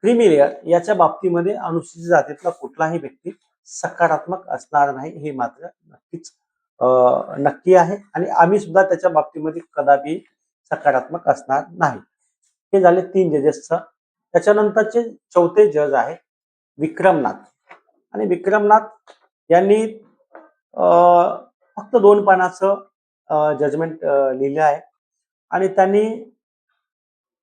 A: क्रिमी लेअर याच्या बाबतीमध्ये अनुसूचित जातीतला कुठलाही व्यक्ती सकारात्मक असणार नाही हे मात्र नक्कीच नक्की आहे आणि आम्ही सुद्धा त्याच्या बाबतीमध्ये कदापि सकारात्मक असणार नाही. हे झाले 3 जजेसचं. त्याच्यानंतरचे चौथे जज आहेत विक्रमनाथ आणि विक्रमनाथ यांनी फक्त 2 पानाचं जजमेंट लिहिलं आहे आणि त्यांनी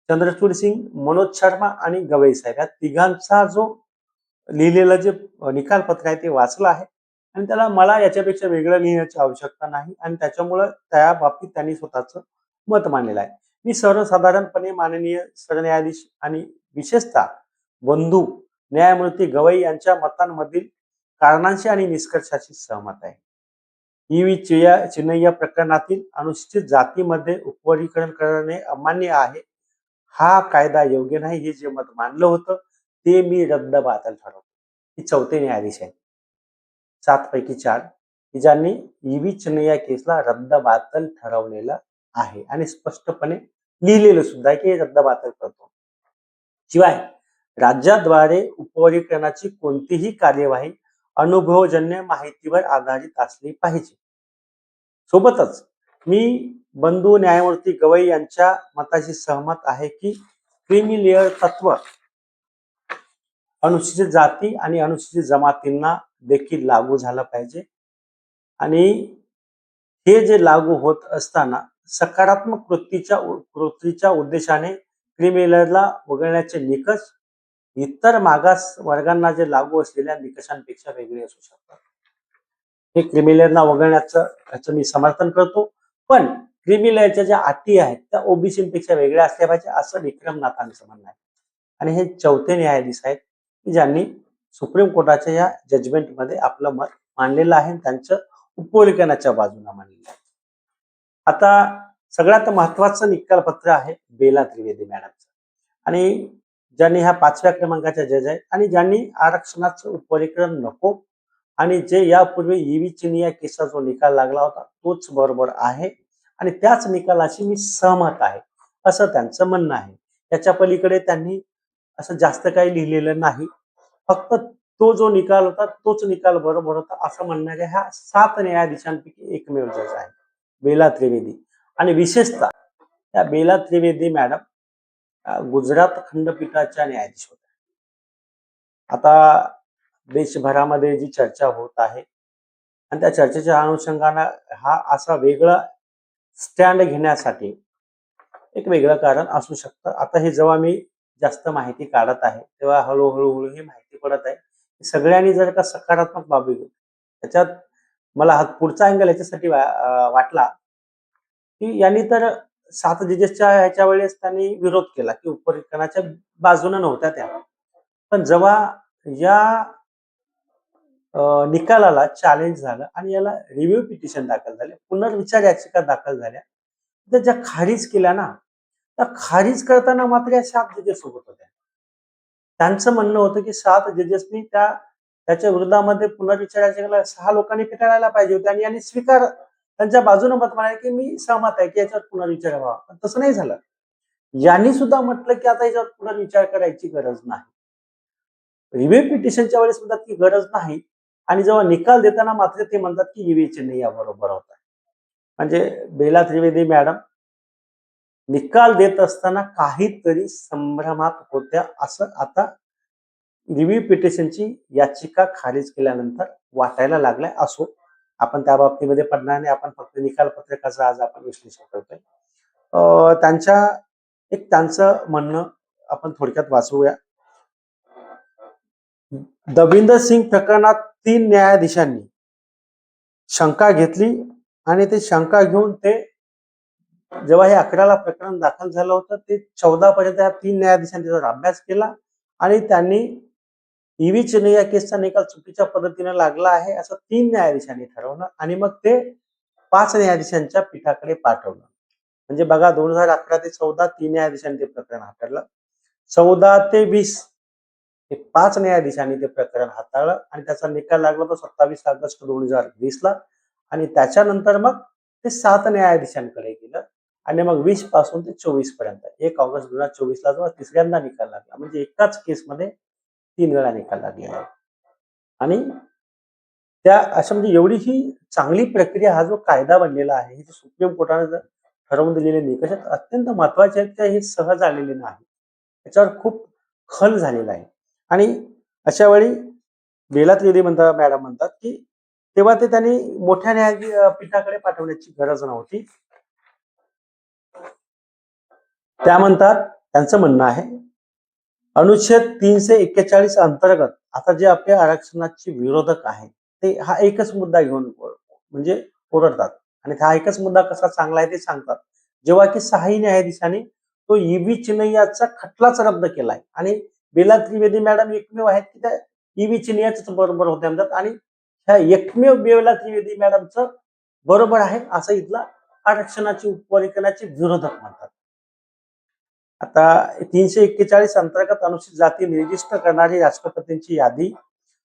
A: चंद्रचूड सिंग, मनोज शर्मा आणि गवई साहेब या तिघांचा जो लिहिलेलं जे निकालपत्र आहे ते वाचलं आहे आणि त्याला मला याच्यापेक्षा वेगळं लिहिण्याची आवश्यकता नाही आणि त्याच्यामुळं त्या बाबतीत त्यांनी स्वतःचं मत मांडलेलं आहे. मी सर्वसाधारणपणे माननीय सरन्यायाधीश आणि विशेषतः बंधू न्यायमूर्ती गवई यांच्या मतांमधील कारणांशी आणि निष्कर्षाशी सहमत आहे. ईव्ही चिन्नैया प्रकरणातील अनुसूचित जातीमध्ये उपवर्गीकरण करणे अमान्य आहे. हा कायदा योग्य नाही हे जे मत मांडलं होतं ते मी रद्दबातल ठरवतो. ही चौथे न्यायाधीश आहे 7 पैकी 4 की ज्यांनी ईव्ही चिन्नैया केसला रद्दबातल ठरवलेलं आहे आणि स्पष्टपणे लिहिलेलं सुद्धा की हे रद्दबातल करतो. शिवाय राज्याद्वारे उपवर्गीकरणाची कोणतीही कार्यवाही अनुभवजन्य माहितीवर आधारित असली पाहिजे. सोबतच मी बंधू न्यायमूर्ती गवई यांच्या मताशी सहमत आहे की क्रिमी लेअर तत्व अनुसूचित जाती आणि अनुसूचित जमातींना देखील लागू झालं पाहिजे आणि हे जे लागू होत असताना सकारात्मक कृतीच्या उद्देशाने क्रिमी लेअरला वगळण्याचे निकष इतर मागास वर्गांना जे लागू असलेल्या निकषांपेक्षा वेगळे असू शकतात. हे क्रिमी लेअरला वगळण्याचं मी समर्थन करतो, पण क्रिमी लेअरच्या ज्या अटी आहेत त्या ओबीसीपेक्षा वेगळ्या असल्या पाहिजे असं विक्रमनाथांचं म्हणणं आहे आणि हे चौथे न्यायाधीश आहेत की ज्यांनी सुप्रीम कोर्टाच्या या जजमेंटमध्ये आपलं मत मांडलेलं आहे, त्यांचं उपवर्गीकरणाच्या बाजूला मांडलेलं आहे. आता सगळ्यात महत्वाचं निकालपत्र आहे बेला त्रिवेदी मॅडमचं आणि ज्यांनी ह्या 5व्या क्रमांकाच्या जज आहेत आणि ज्यांनी आरक्षणाचं उपवर्गीकरण नको आणि जे यापूर्वी ईव्ही चिन्नैया केसचा जो निकाल लागला होता तोच बरोबर आहे आणि त्याच निकालाशी मी सहमत आहे असं त्यांचं म्हणणं आहे. त्याच्या पलीकडे त्यांनी असं जास्त काही लिहिलेलं नाही, फक्त तो जो निकाल होता तोच निकाल बरोबर होता असं म्हणणाऱ्या ह्या 7 न्यायाधीशांपैकी एकमेव जज आहे बेला त्रिवेदी आणि विशेषतः त्या बेला त्रिवेदी मॅडम गुजरात खंडपीठाच्या न्यायाधीश होत्या. आता देशभरामध्ये जी चर्चा होत आहे आणि त्या चर्चेच्या अनुषंगाने हा असा वेगळा स्टँड घेण्यासाठी एक वेगळं कारण असू शकतं. आता हे जेव्हा मी जास्त माहिती काढत आहे तेव्हा हळूहळू ही माहिती पडत आहे सगळ्यांनी जर का सकारात्मक बाबी त्याच्यात मला हा पुढचा अँगल याच्यासाठी वाटला की यांनी तर 7 जजेसच्या ह्याच्या वेळेस त्यांनी विरोध केला की उपरीकरणाच्या बाजूने नव्हत्या त्या. पण जेव्हा या निकालाला चॅलेंज झालं आणि याला रिव्ह्यू पिटिशन दाखल झाले, पुनर्विचार याचिका दाखल झाल्या, तर ज्या खारिज केल्या ना, त्या खारिज करताना मात्र या 7 जजेस सोबत होत्या. त्यांचं म्हणणं होतं की 7 जजेसनी त्याच्या विरोधामध्ये पुनर्विचार याचिकेला 6 लोकांनी फेटाळायला पाहिजे होते आणि यांनी त्यांच्या बाजूने मत मांडले की मी सहमत आहे की याच्यावर पुनर्विचार व्हावा. पण तसं नाही झालं. यांनी सुद्धा म्हटलं की आता याच्यावर पुनर्विचार करायची गरज नाही. रिव्ह्यू पिटिशनच्या वेळेस म्हणतात की गरज नाही आणि जेव्हा निकाल देताना मात्र ते म्हणतात की ईव्ही चिन्ह याबरोबर होता. म्हणजे बेला त्रिवेदी मॅडम निकाल देत असताना काहीतरी संभ्रमात होत्या, असं आता रिव्ह्यू पिटिशनची याचिका खारिज केल्यानंतर वाटायला लागलाय. असो, आपण त्या बाबतीमध्ये पडणार नाही. आपण फक्त निकाल पत्रकाचं आज आपण विश्लेषण करतोय. त्यांचं म्हणणं आपण थोडक्यात वाचूया. दविंदर सिंग प्रकरणात 3 न्यायाधीशांनी शंका घेतली आणि ते शंका घेऊन ते जेव्हा हे 11ला प्रकरण दाखल झालं होतं, ते 14 पर्यंत या 3 न्यायाधीशांनी त्याच्यावर अभ्यास केला आणि त्यांनी ईव्ही चिन्ह या केसचा निकाल चुकीच्या पद्धतीने लागला आहे असं 3 न्यायाधीशांनी ठरवलं आणि मग ते 5 न्यायाधीशांच्या पीठाकडे पाठवलं. म्हणजे बघा, 2011 ते 14 3 न्यायाधीशांनी ते प्रकरण हाताळलं. 14 ते 20 हे 5 न्यायाधीशांनी ते प्रकरण हाताळलं आणि त्याचा निकाल लागला तो 27 ऑगस्ट 2020 ला आणि त्याच्यानंतर मग ते 7 न्यायाधीशांकडे गेलं आणि मग 20 पासून ते 24 पर्यंत 1 ऑगस्ट 2024 ला जो तिसऱ्यांदा निकाल लागला. म्हणजे एकाच केसमध्ये 3 वेळा निकाल लागलेला आहे. आणि त्या अशा म्हणजे एवढी ही चांगली प्रक्रिया, हा जो कायदा बनलेला आहे, हे सुप्रीम कोर्टाने ठरवून दिलेले निकष अत्यंत महत्वाचे आहेत. हे सहज आलेले नाही, त्याच्यावर खूप खल झालेला आहे. आणि अशा वेळी बेला त्रिवेदी मॅडम म्हणतात की तेव्हा ते त्यांनी मोठ्या पीठाकडे पाठवण्याची गरज नव्हती. त्या म्हणतात, त्यांचं म्हणणं आहे अनुच्छेद 341 अंतर्गत आता जे आपल्या आरक्षणाचे विरोधक आहेत ते हा एकच मुद्दा घेऊन म्हणजे ओरडतात आणि हा एकच मुद्दा कसा चांगला आहे ते सांगतात. जेव्हा की 6 न्यायाधीशांनी तो ईव्ही चिन्हयाचा खटलाच रद्द केलाय आणि बेला त्रिवेदी मॅडम एकमेव आहेत की त्या ईव्ही चिन्हयाच बरोबर होत्या म्हणतात आणि ह्या एकमेव बेला त्रिवेदी मॅडमचं बरोबर आहे असं इथला आरक्षणाची उपवर्गीकरणाचे विरोधक म्हणतात. आता 341 अंतर्गत अनुसूचित जाती निर्दिष्ट करणारी राष्ट्रपतींची यादी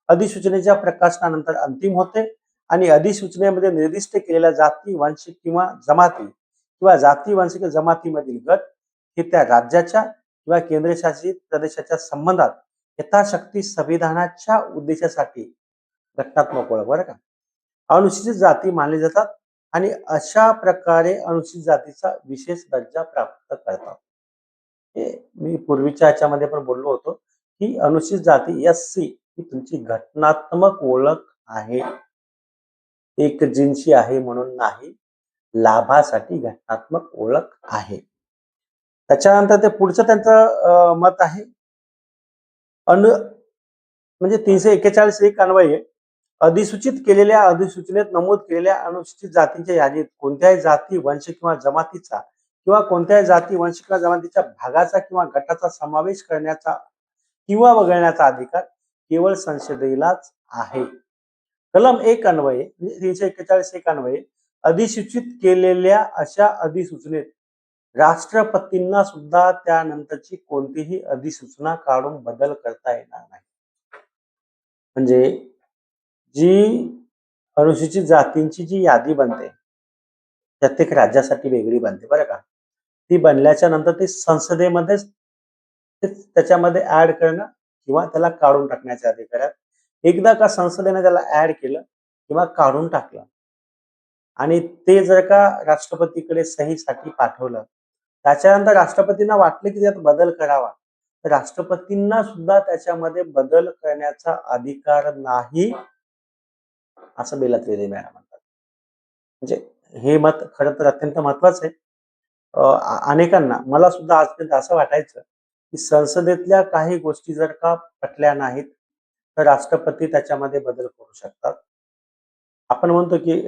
A: अधिसूचनेच्या प्रकाशनानंतर अंतिम होते आणि अधिसूचनेमध्ये निर्दिष्ट केलेल्या जाती, वंश किंवा जमाती किंवा जाती, वंश किंवा जमातीमधील गट हे त्या राज्याच्या किंवा केंद्रशासित प्रदेशाच्या संबंधात यथाशक्ती संविधानाच्या उद्देशासाठी घटनात्मक ओळख बरं का अनुसूचित जाती मानले जातात आणि अशा प्रकारे अनुसूचित जातीचा विशेष दर्जा प्राप्त करतात. हे मी पूर्वीच्या ह्याच्यामध्ये पण बोललो होतो की अनुसूचित जाती SC ही तुमची घटनात्मक ओळख आहे, एक जिन्सी आहे म्हणून नाही, लाभासाठी घटनात्मक ओळख आहे. त्याच्यानंतर ते पुढचं त्यांचं मत आहे म्हणजे 341 अन्वये अधिसूचित केलेल्या अधिसूचनेत नमूद केलेल्या अनुसूचित जातींच्या यादीत कोणत्याही जाती, वंश किंवा जमातीचा किंवा कोणत्याही जाती, वंश किंवा जमातीच्या भागाचा किंवा गटाचा समावेश करण्याचा किंवा वगळण्याचा अधिकार केवळ संसदेलाच आहे. कलम 1 अन्वये म्हणजे 341 अन्वये अधिसूचित केलेल्या अशा अधिसूचनेत राष्ट्रपतींना सुद्धा त्यानंतरची कोणतीही अधिसूचना काढून बदल करता येणार नाही. म्हणजे जी अनुसूचित जातींची जी यादी बनते प्रत्येक राज्यासाठी वेगळी बनते बरं का. ती बनल्याच्या नंतर ती संसदेमध्येच त्याच्यामध्ये ऍड करणं किंवा त्याला काढून टाकण्याचे अधिकार आहेत. एकदा का संसदेने त्याला ऍड केलं किंवा काढून टाकलं आणि ते जर का राष्ट्रपतीकडे सहीसाठी पाठवलं, त्याच्यानंतर राष्ट्रपतींना वाटलं की त्यात बदल करावा, तर राष्ट्रपतींना सुद्धा त्याच्यामध्ये बदल करण्याचा अधिकार नाही असं बेला त्रिवेदी मॅडम म्हणतात. म्हणजे हे मत खरं तर अत्यंत महत्वाचं आहे. अनेकांना, मला सुद्धा आजपर्यंत असं वाटायचं की संसदेतल्या काही गोष्टी जर का पटल्या नाहीत तर राष्ट्रपती त्याच्यामध्ये बदल करू शकतात. आपण म्हणतो की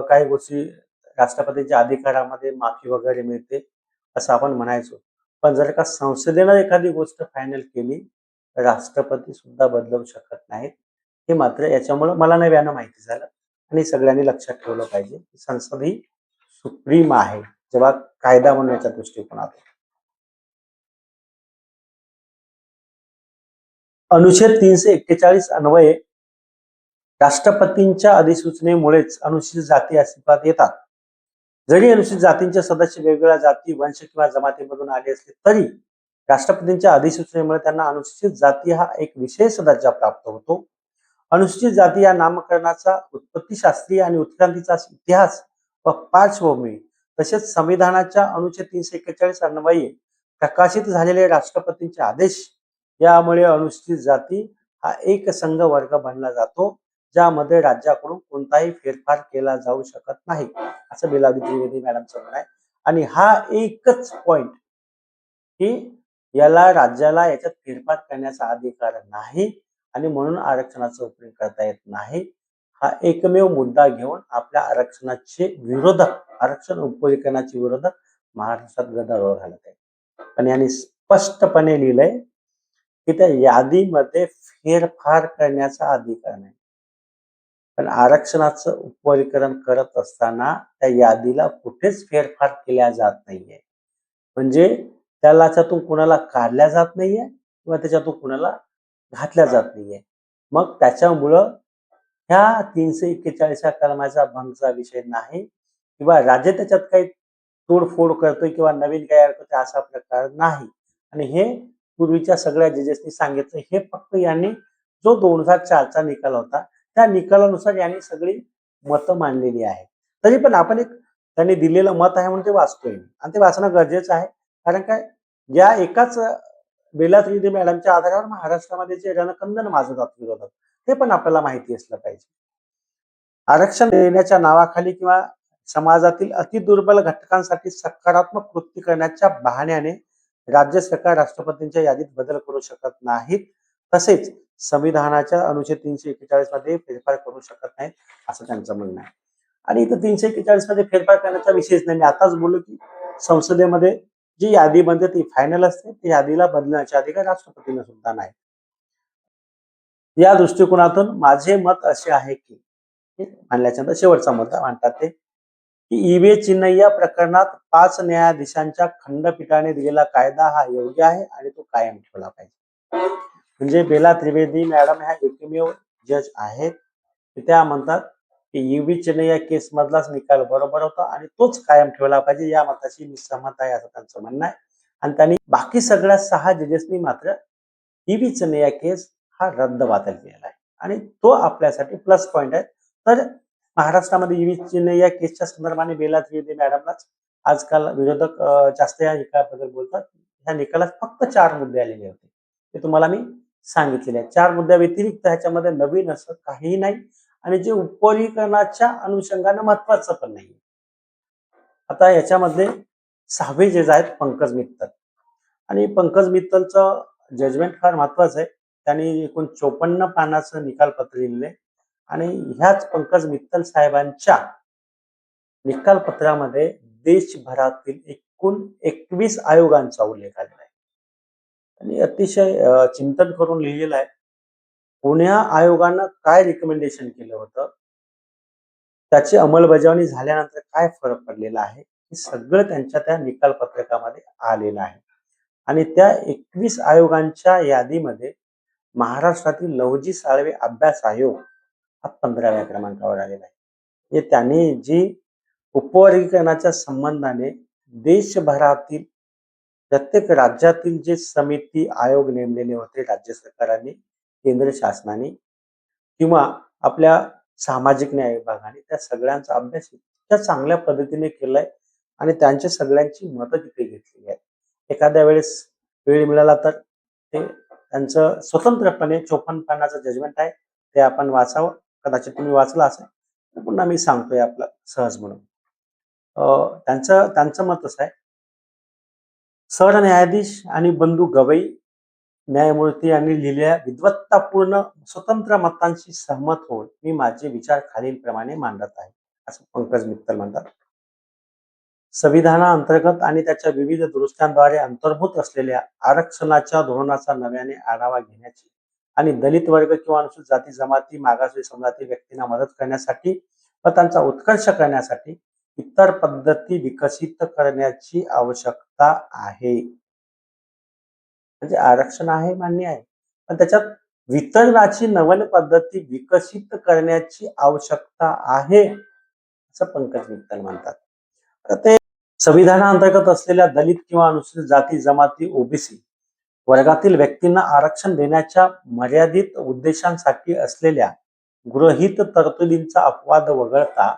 A: काही गोष्टी राष्ट्रपतीच्या अधिकारामध्ये माफी वगैरे मिळते, असं आपण म्हणायचो. पण जर का संसदेनं एखादी गोष्ट फायनल केली, तर राष्ट्रपती सुद्धा बदलवू शकत नाहीत. हे मात्र याच्यामुळं मला नव्यानं माहिती झालं आणि सगळ्यांनी लक्षात ठेवलं पाहिजे, की संसद ही सुप्रीम आहे, जेव्हा कायदा बनवण्याच्या दृष्टिकोनातून. अनुच्छेद 341 अन्वये राष्ट्रपतींच्या अधिसूचनेमुळेच अनुसूचित जाती अस्तित्वात येतात. जरी अनुसूचित जातींचे सदस्य वेगवेगळ्या जाती, वंश किंवा जमातीमधून आले असले तरी राष्ट्रपतींच्या अधिसूचनेमुळे त्यांना अनुसूचित जाती हा एक विशेष दर्जा प्राप्त होतो. अनुसूचित जाती या नामकरणाचा उत्पत्तीशास्त्रीय आणि उत्क्रांतीचा इतिहास व पार्श्वभूमी तसेच संविधानाच्या अनुच्छेद 341 अन्वये प्रकाशित झालेले राष्ट्रपतींचे आदेश यामुळे अनुसूचित जाती हा एक संघ वर्ग बनला जातो, ज्यामध्ये राज्याकडून कोणताही फेरफार केला जाऊ शकत नाही, असं बेलावली त्रिवेदी मॅडमचं म्हणणं आहे. आणि हा एकच पॉइंट की याला राज्याला याच्यात फेरफार करण्याचा अधिकार नाही आणि म्हणून आरक्षणाचा उपयोग करता येत नाही. हा एकमेव मुद्दा घेऊन आपल्या आरक्षणाचे विरोधक, आरक्षण उपयोगीकरणाचे विरोधक महाराष्ट्रात गदारोळ घालत आहेत. पण यांनी स्पष्टपणे लिहिलंय की त्या यादीमध्ये फेरफार करण्याचा अधिकार नाही. पण आरक्षणाचं उपवर्गीकरण करत असताना त्या यादीला कुठेच फेरफार केल्या जात नाहीये. म्हणजे त्याला त्याच्यातून कुणाला काढल्या जात नाहीये किंवा त्याच्यातून कुणाला घातल्या जात नाहीये. मग त्याच्यामुळं ह्या 341 कलमाचा भंगचा विषय नाही किंवा राज्य त्याच्यात काही तोडफोड करतोय किंवा नवीन काही ऍड करतोय असा प्रकार नाही. आणि हे पूर्वीच्या सगळ्या जजेसनी सांगितलं. हे फक्त यांनी जो 2004चा निकाल होता त्या निकालानुसार यांनी सगळी मतं मांडलेली आहेत. तरी पण आपण एक त्यांनी दिलेलं मत आहे म्हणून ते वाचतोय आणि ते वाचणं गरजेचं आहे. कारण काय, या एकाच बेलात्रिदी मॅडमच्या आधारावर महाराष्ट्रामध्ये जे रणकंदन माजवतात विरोधक, ते पण आपल्याला माहिती असलं पाहिजे. आरक्षण देण्याच्या नावाखाली किंवा समाजातील अतिदुर्बल घटकांसाठी सकारात्मक कृती करण्याच्या बहाण्याने राज्य सरकार राष्ट्रपतींच्या यादीत बदल करू शकत नाहीत. तसेच संविधानाच्या अनुच्छेद 341 मध्ये फेरफार करू शकत नाहीत, असं त्यांचं म्हणणं आहे. आणि इथं 341 मध्ये फेरफार करण्याचा विषयच नाही. मी आताच बोललो की संसदेमध्ये जी यादी बनते ती फायनल असते, ती यादीला बदलण्याचे अधिकार राष्ट्रपतींना सुद्धा नाही. या दृष्टिकोनातून माझे मत असे आहे की मांडल्याच्या नंतर शेवटचा मुद्दा मांडतात ते की ईव्हीएम चिन्ह या प्रकरणात 5 न्यायाधीशांच्या खंडपीठाने दिलेला कायदा हा योग्य आहे आणि तो कायम ठेवला पाहिजे. म्हणजे बेला त्रिवेदी मॅडम ह्या एकमेव जज आहेत की त्या म्हणतात की ईव्ही चिन्ह या केस मधलाच निकाल बरोबर होता आणि तोच कायम ठेवला पाहिजे. या मताशी मी सहमत आहे असं त्यांचं म्हणणं आहे. आणि त्यांनी बाकी सगळ्या 6 जजेसनी मात्र ईव्ही चिन्ह या केस हा रद्द बातल केलेला आहे आणि तो आपल्यासाठी प्लस पॉइंट आहे. तर महाराष्ट्रामध्ये ईव्ही चिन्ह या केसच्या संदर्भाने बेला त्रिवेदी मॅडमलाच आजकाल विरोधक जास्त या निकालाबद्दल बोलतात. ह्या निकालात फक्त 4 मुद्दे आलेले होते, ते तुम्हाला मी सांगितलेले आहे. 4 मुद्द्या व्यतिरिक्त ह्याच्यामध्ये नवीन असं काहीही नाही आणि जे उपवर्गीकरणाच्या अनुषंगाने महत्वाचं पण नाही. आता याच्यामध्ये 6वे जज आहेत पंकज मित्तल आणि पंकज मित्तलचं जजमेंट फार महत्वाचं आहे. त्यांनी एकूण 54 पानाचं निकालपत्र लिहिलंय आणि ह्याच पंकज मित्तल साहेबांच्या निकालपत्रामध्ये देशभरातील एकूण 21 आयोगांचा उल्लेख आलेला आहे आणि अतिशय चिंतन करून लिहिलेलं आहे. कोण्या आयोगानं काय रिकमेंडेशन केलं होतं, त्याची अंमलबजावणी झाल्यानंतर काय फरक पडलेला आहे, हे सगळं त्यांच्या त्या निकालपत्रकामध्ये आलेलं आहे. आणि त्या 21 आयोगांच्या यादीमध्ये महाराष्ट्रातील लहुजी साळवे अभ्यास आयोग हा 15व्या क्रमांकावर आलेला आहे. म्हणजे त्यांनी जी उपवर्गीकरणाच्या संबंधाने देशभरातील प्रत्येक राज्यातील जे समिती आयोग नेमलेले होते राज्य सरकारांनी, केंद्र शासनाने किंवा आपल्या सामाजिक न्याय विभागाने, त्या सगळ्यांचा अभ्यास इतक्या चांगल्या पद्धतीने केलाय आणि त्यांच्या सगळ्यांची मतं तिथे घेतलेली आहेत. एखाद्या वेळेस वेळ मिळाला तर ते त्यांचं स्वतंत्रपणे 54 पानाचं जजमेंट आहे, ते आपण वाचावं. कदाचित तुम्ही वाचलं असेल, पुन्हा मी सांगतोय आपलं सहज म्हणून. त्यांचं त्यांचं मत असं आहे, सरन्यायाधीश आणि बंधू गवई न्यायमूर्ती यांनी लिहिलेल्या विद्वत्तापूर्ण स्वतंत्र मतांशी सहमत होऊन मी माझे विचार खालीलप्रमाणे मांडत आहे, असं पंकज मित्तल म्हणतात. संविधानाअंतर्गत आणि त्याच्या विविध दुरुस्त्यांद्वारे अंतर्भूत असलेल्या आरक्षणाच्या धोरणाचा नव्याने आढावा घेण्याची आणि दलित वर्ग किंवा अनुसूचित जाती जमाती मागासवर्गीय समाजातील व्यक्तींना मदत करण्यासाठी व त्यांचा उत्कर्ष करण्यासाठी इतर पद्धती विकसित करण्याची आवश्यकता आहे. म्हणजे आरक्षण आहे, मान्य आहे, पण त्याच्यात वितरणाची नवीन पद्धती विकसित करण्याची आवश्यकता आहे, असं पंकज मित्तल म्हणतात. तर ते संविधानाअंतर्गत असलेल्या दलित किंवा अनुसूचित जाती जमाती ओबीसी वर्गातील व्यक्तींना आरक्षण देण्याच्या मर्यादित उद्देशांसाठी असलेल्या गृहीत तरतुदींचा अपवाद वगळता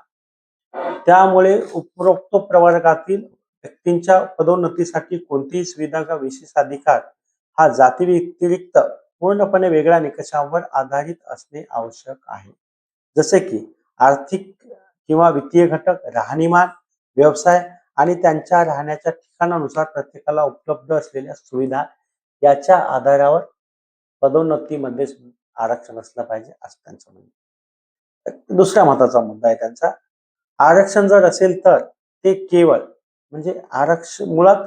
A: त्यामुळे उपरोक्त प्रवर्गातील व्यक्तींच्या पदोन्नतीसाठी कोणतीही सुविधा किंवा विशेषाधिकार हा जाती व्यतिरिक्त पूर्णपणे वेगळ्या निकषांवर आधारित असणे आवश्यक आहे. जसे की आर्थिक किंवा वित्तीय घटक, राहणीमान, व्यवसाय आणि त्यांच्या राहण्याच्या ठिकाणानुसार प्रत्येकाला उपलब्ध असलेल्या सुविधा याच्या आधारावर पदोन्नतीमध्ये आरक्षण असलं पाहिजे, असं त्यांचं म्हणणं. दुसऱ्या महत्वाचा मुद्दा आहे त्यांचा, आरक्षण जर असेल तर ते केवळ म्हणजे आरक्षण मुळात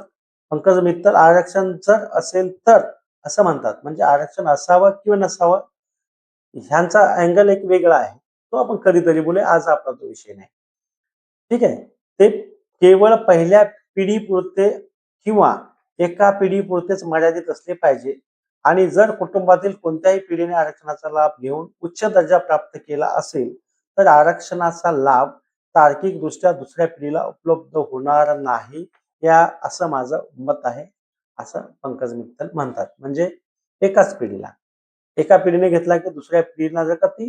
A: पंकज मित्तल आरक्षण जर असेल तर असं म्हणतात, म्हणजे आरक्षण असावं किंवा नसावं ह्यांचा अँगल एक वेगळा आहे, तो आपण कधीतरी बोलूया, आज आपला तो विषय नाही. ठीक आहे. ते केवळ पहिल्या पिढीपुरते किंवा एका पिढीपुरतेच मर्यादित असले पाहिजे आणि जर कुटुंबातील कोणत्याही पिढीने आरक्षणाचा लाभ घेऊन उच्च दर्जा प्राप्त केला असेल तर आरक्षणाचा लाभ तार्किकदृष्ट्या दुसऱ्या पिढीला उपलब्ध होणार नाही, या असं माझं मत आहे, असं पंकज मित्तल म्हणतात. म्हणजे एकाच पिढीला एका पिढीने घेतला की दुसऱ्या पिढीला जर का ती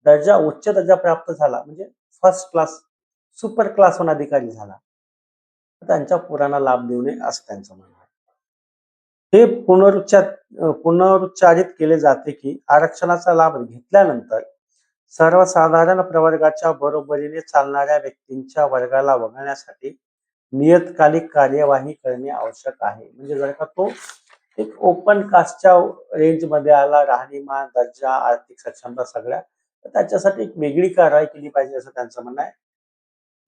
A: दर्जा उच्च दर्जा प्राप्त झाला म्हणजे फर्स्ट क्लास सुपर क्लास होऊन अधिकारी झाला तर त्यांच्या पोरांना लाभ देऊ नये, असं त्यांचं म्हणणं आहे. हे पुनरुच्चारित केले जाते की आरक्षणाचा लाभ घेतल्यानंतर सर्वसाधारण प्रवर्गाच्या बरोबरीने चालणाऱ्या व्यक्तींच्या वर्गाला वगळण्यासाठी नियतकालिक कार्यवाही करणे आवश्यक आहे. म्हणजे जर का तो एक ओपन कास्टच्या रेंजमध्ये आला, राहणीमान, दर्जा, आर्थिक सक्षमता सगळ्या, तर त्याच्यासाठी एक वेगळी कारवाई केली पाहिजे, असं त्यांचं म्हणणं आहे.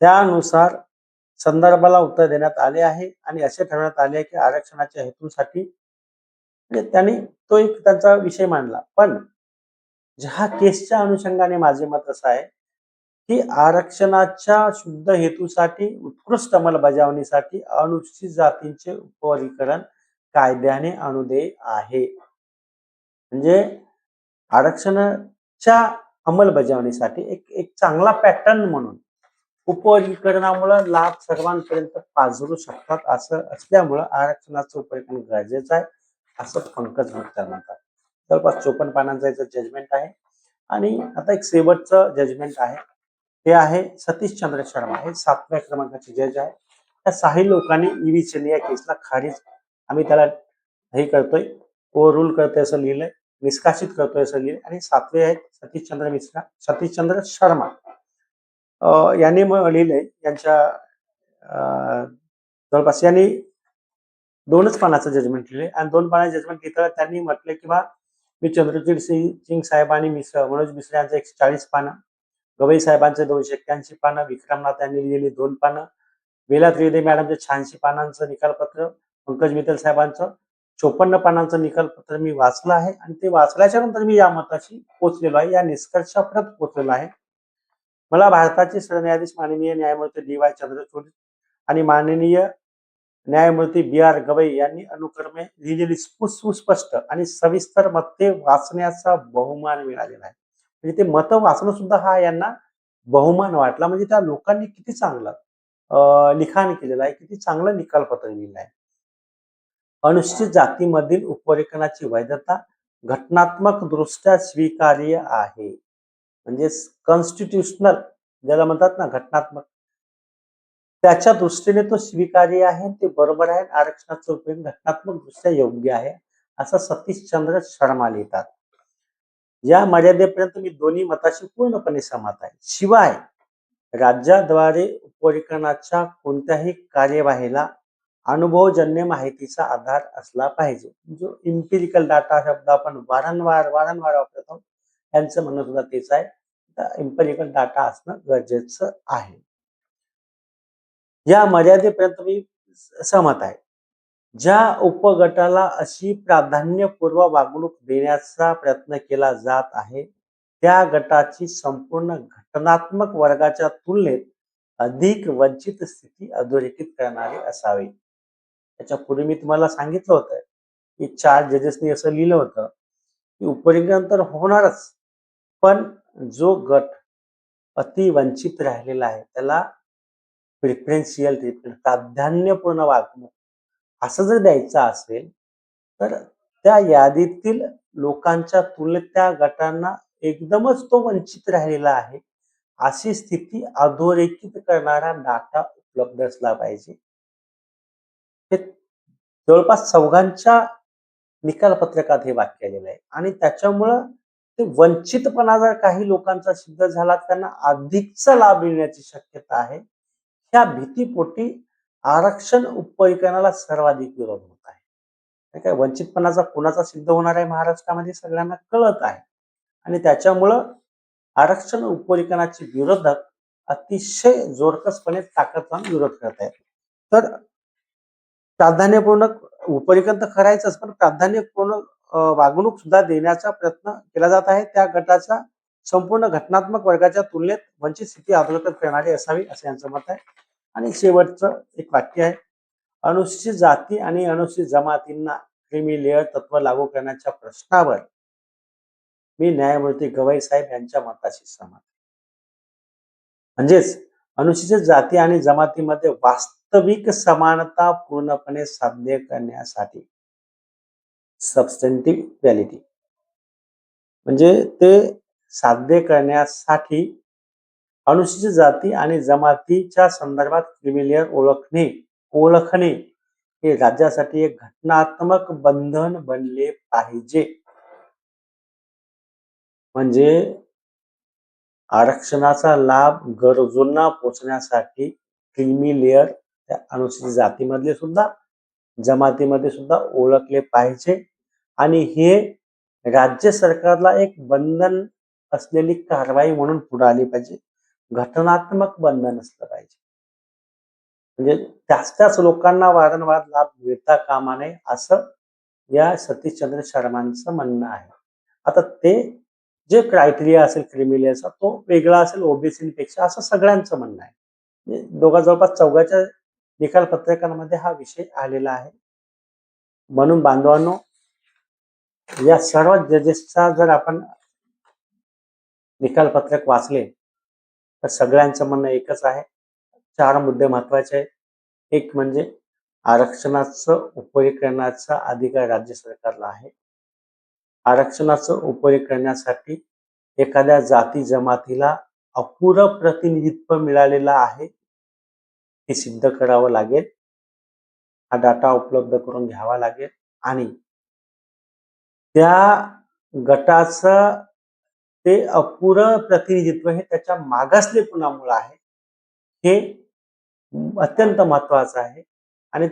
A: त्यानुसार संदर्भाला उत्तर देण्यात आले आहे आणि असे ठरवण्यात आले आहे की आरक्षणाच्या हेतूसाठी म्हणजे त्यांनी तो एक त्यांचा विषय मांडला. पण ज्या केसच्या अनुषंगाने माझे मत असं आहे की आरक्षणाच्या शुद्ध हेतूसाठी उत्कृष्ट अंमलबजावणीसाठी अनुसूचित जातींचे उपवर्गीकरण कायद्याने अनुदेय आहे. म्हणजे आरक्षणाच्या अंमलबजावणीसाठी एक एक चांगला पॅटर्न म्हणून उपवर्गीकरणामुळे लाभ सर्वांपर्यंत पाझरू शकतात, असं असल्यामुळं आरक्षणाचं उपवर्गीकरण गरजेचं आहे, असं पंकज मित्तल म्हणतात. जवळपास 54 पानांचं याचं जजमेंट आहे आणि आता एक शेवटचं जजमेंट आहे, ते आहे सतीशचंद्र शर्मा, हे 7व्या क्रमांकाचे जज आहे. त्या 6 लोकांनी ईव्ही चेन्नई या केसला खारिज, आम्ही त्याला हे करतोय, ओव्हर रूल करतोय असं लिहिलंय, निष्कासित करतोय असं लिहिलंय. आणि 7वे आहेत सतीशचंद्र शर्मा यांनी मग लिहिलंय, यांच्या जवळपास यांनी 2च पानाचं जजमेंट लिहिले आणि 2 पानाचं जजमेंट लिहिताना त्यांनी म्हटलं की बा मी चंद्रचूड सिंग साहेब आणि मनोज मिश्रा यांचं 140 पानं, गवई साहेबांचे 281 पानं, विक्रमनाथ यांनी लिहिलेली 2 पानं, बेला त्रिवेदी मॅडमचे 86 पानांचं निकालपत्र, पंकज मित्तल साहेबांचं 54 पानांचं निकालपत्र मी वाचलं आहे आणि ते वाचल्याच्या नंतर मी या मताशी पोहोचलेलो आहे, या निष्कर्षापर्यंत पोहोचलेलो आहे. मला भारताचे सरन्यायाधीश माननीय न्यायमूर्ती डी.वाय. चंद्रचूड आणि माननीय न्यायमूर्ती बी.आर. गवई यांनी अनुक्रमे लिहिलेली सुस्पष्ट आणि सविस्तर मते वाचण्याचा बहुमान मिळालेला आहे. म्हणजे ते मतं वाचणं सुद्धा हा यांना बहुमान वाटला, म्हणजे त्या लोकांनी किती चांगलं लिखाण केलेलं आहे, किती चांगलं निकालपत्र लिहिलं आहे. अनुसूचित जातीमधील उपवर्गीकरणाची वैधता घटनात्मक दृष्ट्या स्वीकार्य आहे. म्हणजे कॉन्स्टिट्यूशनल ज्याला म्हणतात ना, घटनात्मक, त्याच्या दृष्टीने तो स्वीकार्य आहे, ते बरोबर आहे, आरक्षणाचा उपयोग घटनात्मक दृष्ट्या योग्य आहे, असं सतीशचंद्र शर्मा लिहितात. या मर्यादेपर्यंत मी दोन्ही मताशी पूर्णपणे सहमत आहे. शिवाय राज्याद्वारे उपवर्गीकरणाच्या कोणत्याही कार्यवाहीला अनुभवजन्य माहितीचा आधार असला पाहिजे. जो इम्पिरिकल डाटा शब्द आपण वारंवार वापरतो, त्यांचं म्हणणं सुद्धा तेच आहे. इम्पिरिकल डाटा असणं गरजेचं आहे. या मर्यादेपर्यंत मी सहमत आहे. ज्या उपगटाला अशी प्राधान्यपूर्व वागणूक देण्याचा प्रयत्न केला जात आहे, त्या गटाची संपूर्ण घटनात्मक वर्गाच्या तुलनेत अधिक वंचित स्थिती अधोरेखित करणारे असावे. त्याच्यापूर्वी मी तुम्हाला सांगितलं होतं की 4 जजेसनी असं लिहिलं होतं की उपरीकरण तर होणारच, पण जो गट अतिवंचित राहिलेला आहे त्याला प्रिफरेन्शियल ट्रीटमेंट, प्राधान्यपूर्ण वागणूक असं जर द्यायचं असेल, तर त्या यादीतील लोकांच्या तुलनेत त्या गटांना एकदमच तो वंचित राहिलेला आहे, अशी स्थिती अधोरेखित करणारा डाटा उपलब्ध असला पाहिजे. हे जवळपास चौघांच्या निकाल पत्रकात हे वाक्य आलेलं आहे आणि त्याच्यामुळं ते वंचितपणा जर काही लोकांचा सिद्ध झाला, त्यांना अधिकचा लाभ मिळण्याची शक्यता आहे. ह्या भीतीपोटी आरक्षण उपविकरणाला सर्वाधिक विरोध होत आहे. काय वंचितपणाचा कोणाचा सिद्ध होणार आहे महाराष्ट्रामध्ये सगळ्यांना कळत आहे आणि त्याच्यामुळं आरक्षण उपविकरणाचे विरोधक अतिशय जोरकसपणे ताकदवान विरोध करत आहेत. तर प्राधान्यपूर्ण उपरीकरण तर करायचंच, पण प्राधान्यपूर्ण वागणूक सुद्धा देण्याचा प्रयत्न केला जात आहे. त्या गटाचा संपूर्ण घटनात्मक वर्गाच्या तुलनेत वंचित स्थिती अधोरेखित करणारी असावी, असं यांचं मत आहे. आणि शेवटचं एक वाक्य आहे, अनुसूचित जाती आणि अनुसूचित जमातींना क्रीमी लेअर तत्व लागू करण्याच्या प्रश्नावर मी न्यायमूर्ती गवई साहेब यांच्या मताशी सहमत. म्हणजेच अनुसूचित जाती आणि जमातीमध्ये वास्तविक समानता पूर्णपणे साध्य करण्यासाठी सबस्टॅन्टिव्ह इक्वॅलिटी, म्हणजे ते साध्य करण्यासाठी अनुसूचित जाती आणि जमातीच्या संदर्भात क्रिमिलेअर ओळखणे हे राज्यासाठी एक घटनात्मक बंधन बनले पाहिजे. म्हणजे आरक्षणाचा लाभ गरजूंना पोचण्यासाठी क्रीमी लेअर त्या अनुसूचित जातीमधले सुद्धा जमातीमध्ये सुद्धा ओळखले पाहिजे आणि हे राज्य सरकारला एक बंधन असलेली कारवाई म्हणून पुढे आली पाहिजे. घटनात्मक बंधन असलं पाहिजे. म्हणजे त्याच लोकांना वारंवार लाभ मिळता कामा नये, असं या सतीशचंद्र शर्मांचं म्हणणं आहे. आता ते जे क्रायटेरिया असेल क्रिमिलेअरचा तो वेगळा असेल ओबीसीपेक्षा, असं सगळ्यांचं म्हणणं आहे. म्हणजे जवळपास चौघाच्या निकाल पत्रकांमध्ये हा विषय आलेला आहे. म्हणून बांधवांनो, या सर्व जजेसचा जर आपण निकाल पत्रक वाचले तर सगळ्यांचं म्हणणं एकच आहे. 4 मुद्दे महत्वाचे आहेत. एक म्हणजे आरक्षणाचं उपयोग करण्याचा अधिकार राज्य सरकारला आहे. आरक्षणाचं उपयोग करण्यासाठी एखाद्या जाती जमातीला अपुरं प्रतिनिधित्व मिळालेलं आहे हे सिद्ध करावं लागेल. हा डाटा उपलब्ध करून घ्यावा लागेल आणि त्या गटाचं ते अपुरं प्रतिनिधित्व हे त्याच्या मागासलेपणामुळे आहे, हे अत्यंत महत्वाचं आहे आणि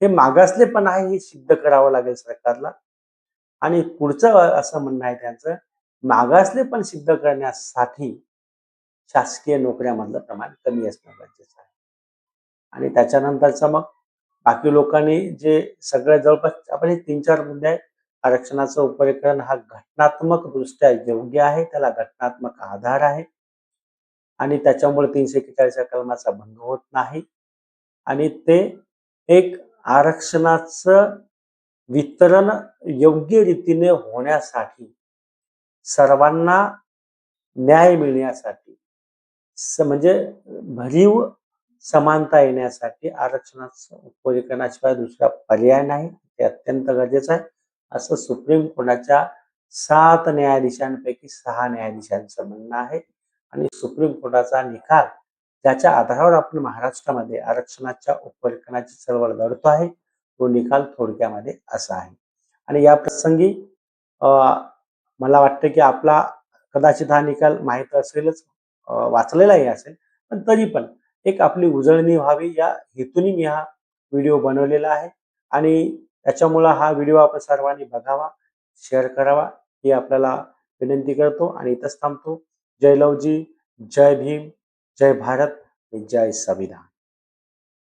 A: हे मागासलेपण आहे हे सिद्ध करावं लागेल सरकारला. आणि पुढचं असं म्हणणं आहे त्यांचं, मागासलेपण सिद्ध करण्यासाठी शासकीय नोकऱ्यामधलं प्रमाण कमी असणं गरजेचं आहे. आणि त्याच्यानंतरचं मग बाकी लोकांनी जे सगळ्या जवळपास आपण हे 3-4 मुद्दे आहेत. आरक्षणाचं उपरीकरण हा घटनात्मक दृष्ट्या योग्य आहे, त्याला घटनात्मक आधार आहे आणि त्याच्यामुळे 341 कलमाचा भंग होत नाही आणि ते एक आरक्षणाचं वितरण योग्य रीतीने होण्यासाठी, सर्वांना न्याय मिळण्यासाठी, म्हणजे भरीव समानता येण्यासाठी आरक्षणाचं उपयोगिकरणाशिवाय दुसरा पर्याय नाही, ते अत्यंत गरजेचं आहे, असं सुप्रीम कोर्टाच्या 7 न्यायाधीशांपैकी 6 न्यायाधीशांचं म्हणणं आहे. आणि सुप्रीम कोर्टाचा निकाल ज्याच्या आधारावर आपण महाराष्ट्रामध्ये आरक्षणाच्या उपयोगिकरणाची चळवळ लढतो आहे, तो निकाल थोडक्यामध्ये असा आहे. आणि या प्रसंगी मला वाटतं की आपला कदाचित हा निकाल माहीत असेलच, वाचलेलाही असेल, पण तरी पण एक आपली उजळणी व्हावी या हेतूने मी हा व्हिडिओ बनवलेला आहे आणि त्याच्यामुळं हा व्हिडिओ आपण सर्वांनी बघावा, शेअर करावा ही आपल्याला विनंती करतो आणि इथंच थांबतो. जय लवजी, जय भीम, जय भारत, जय संविधान.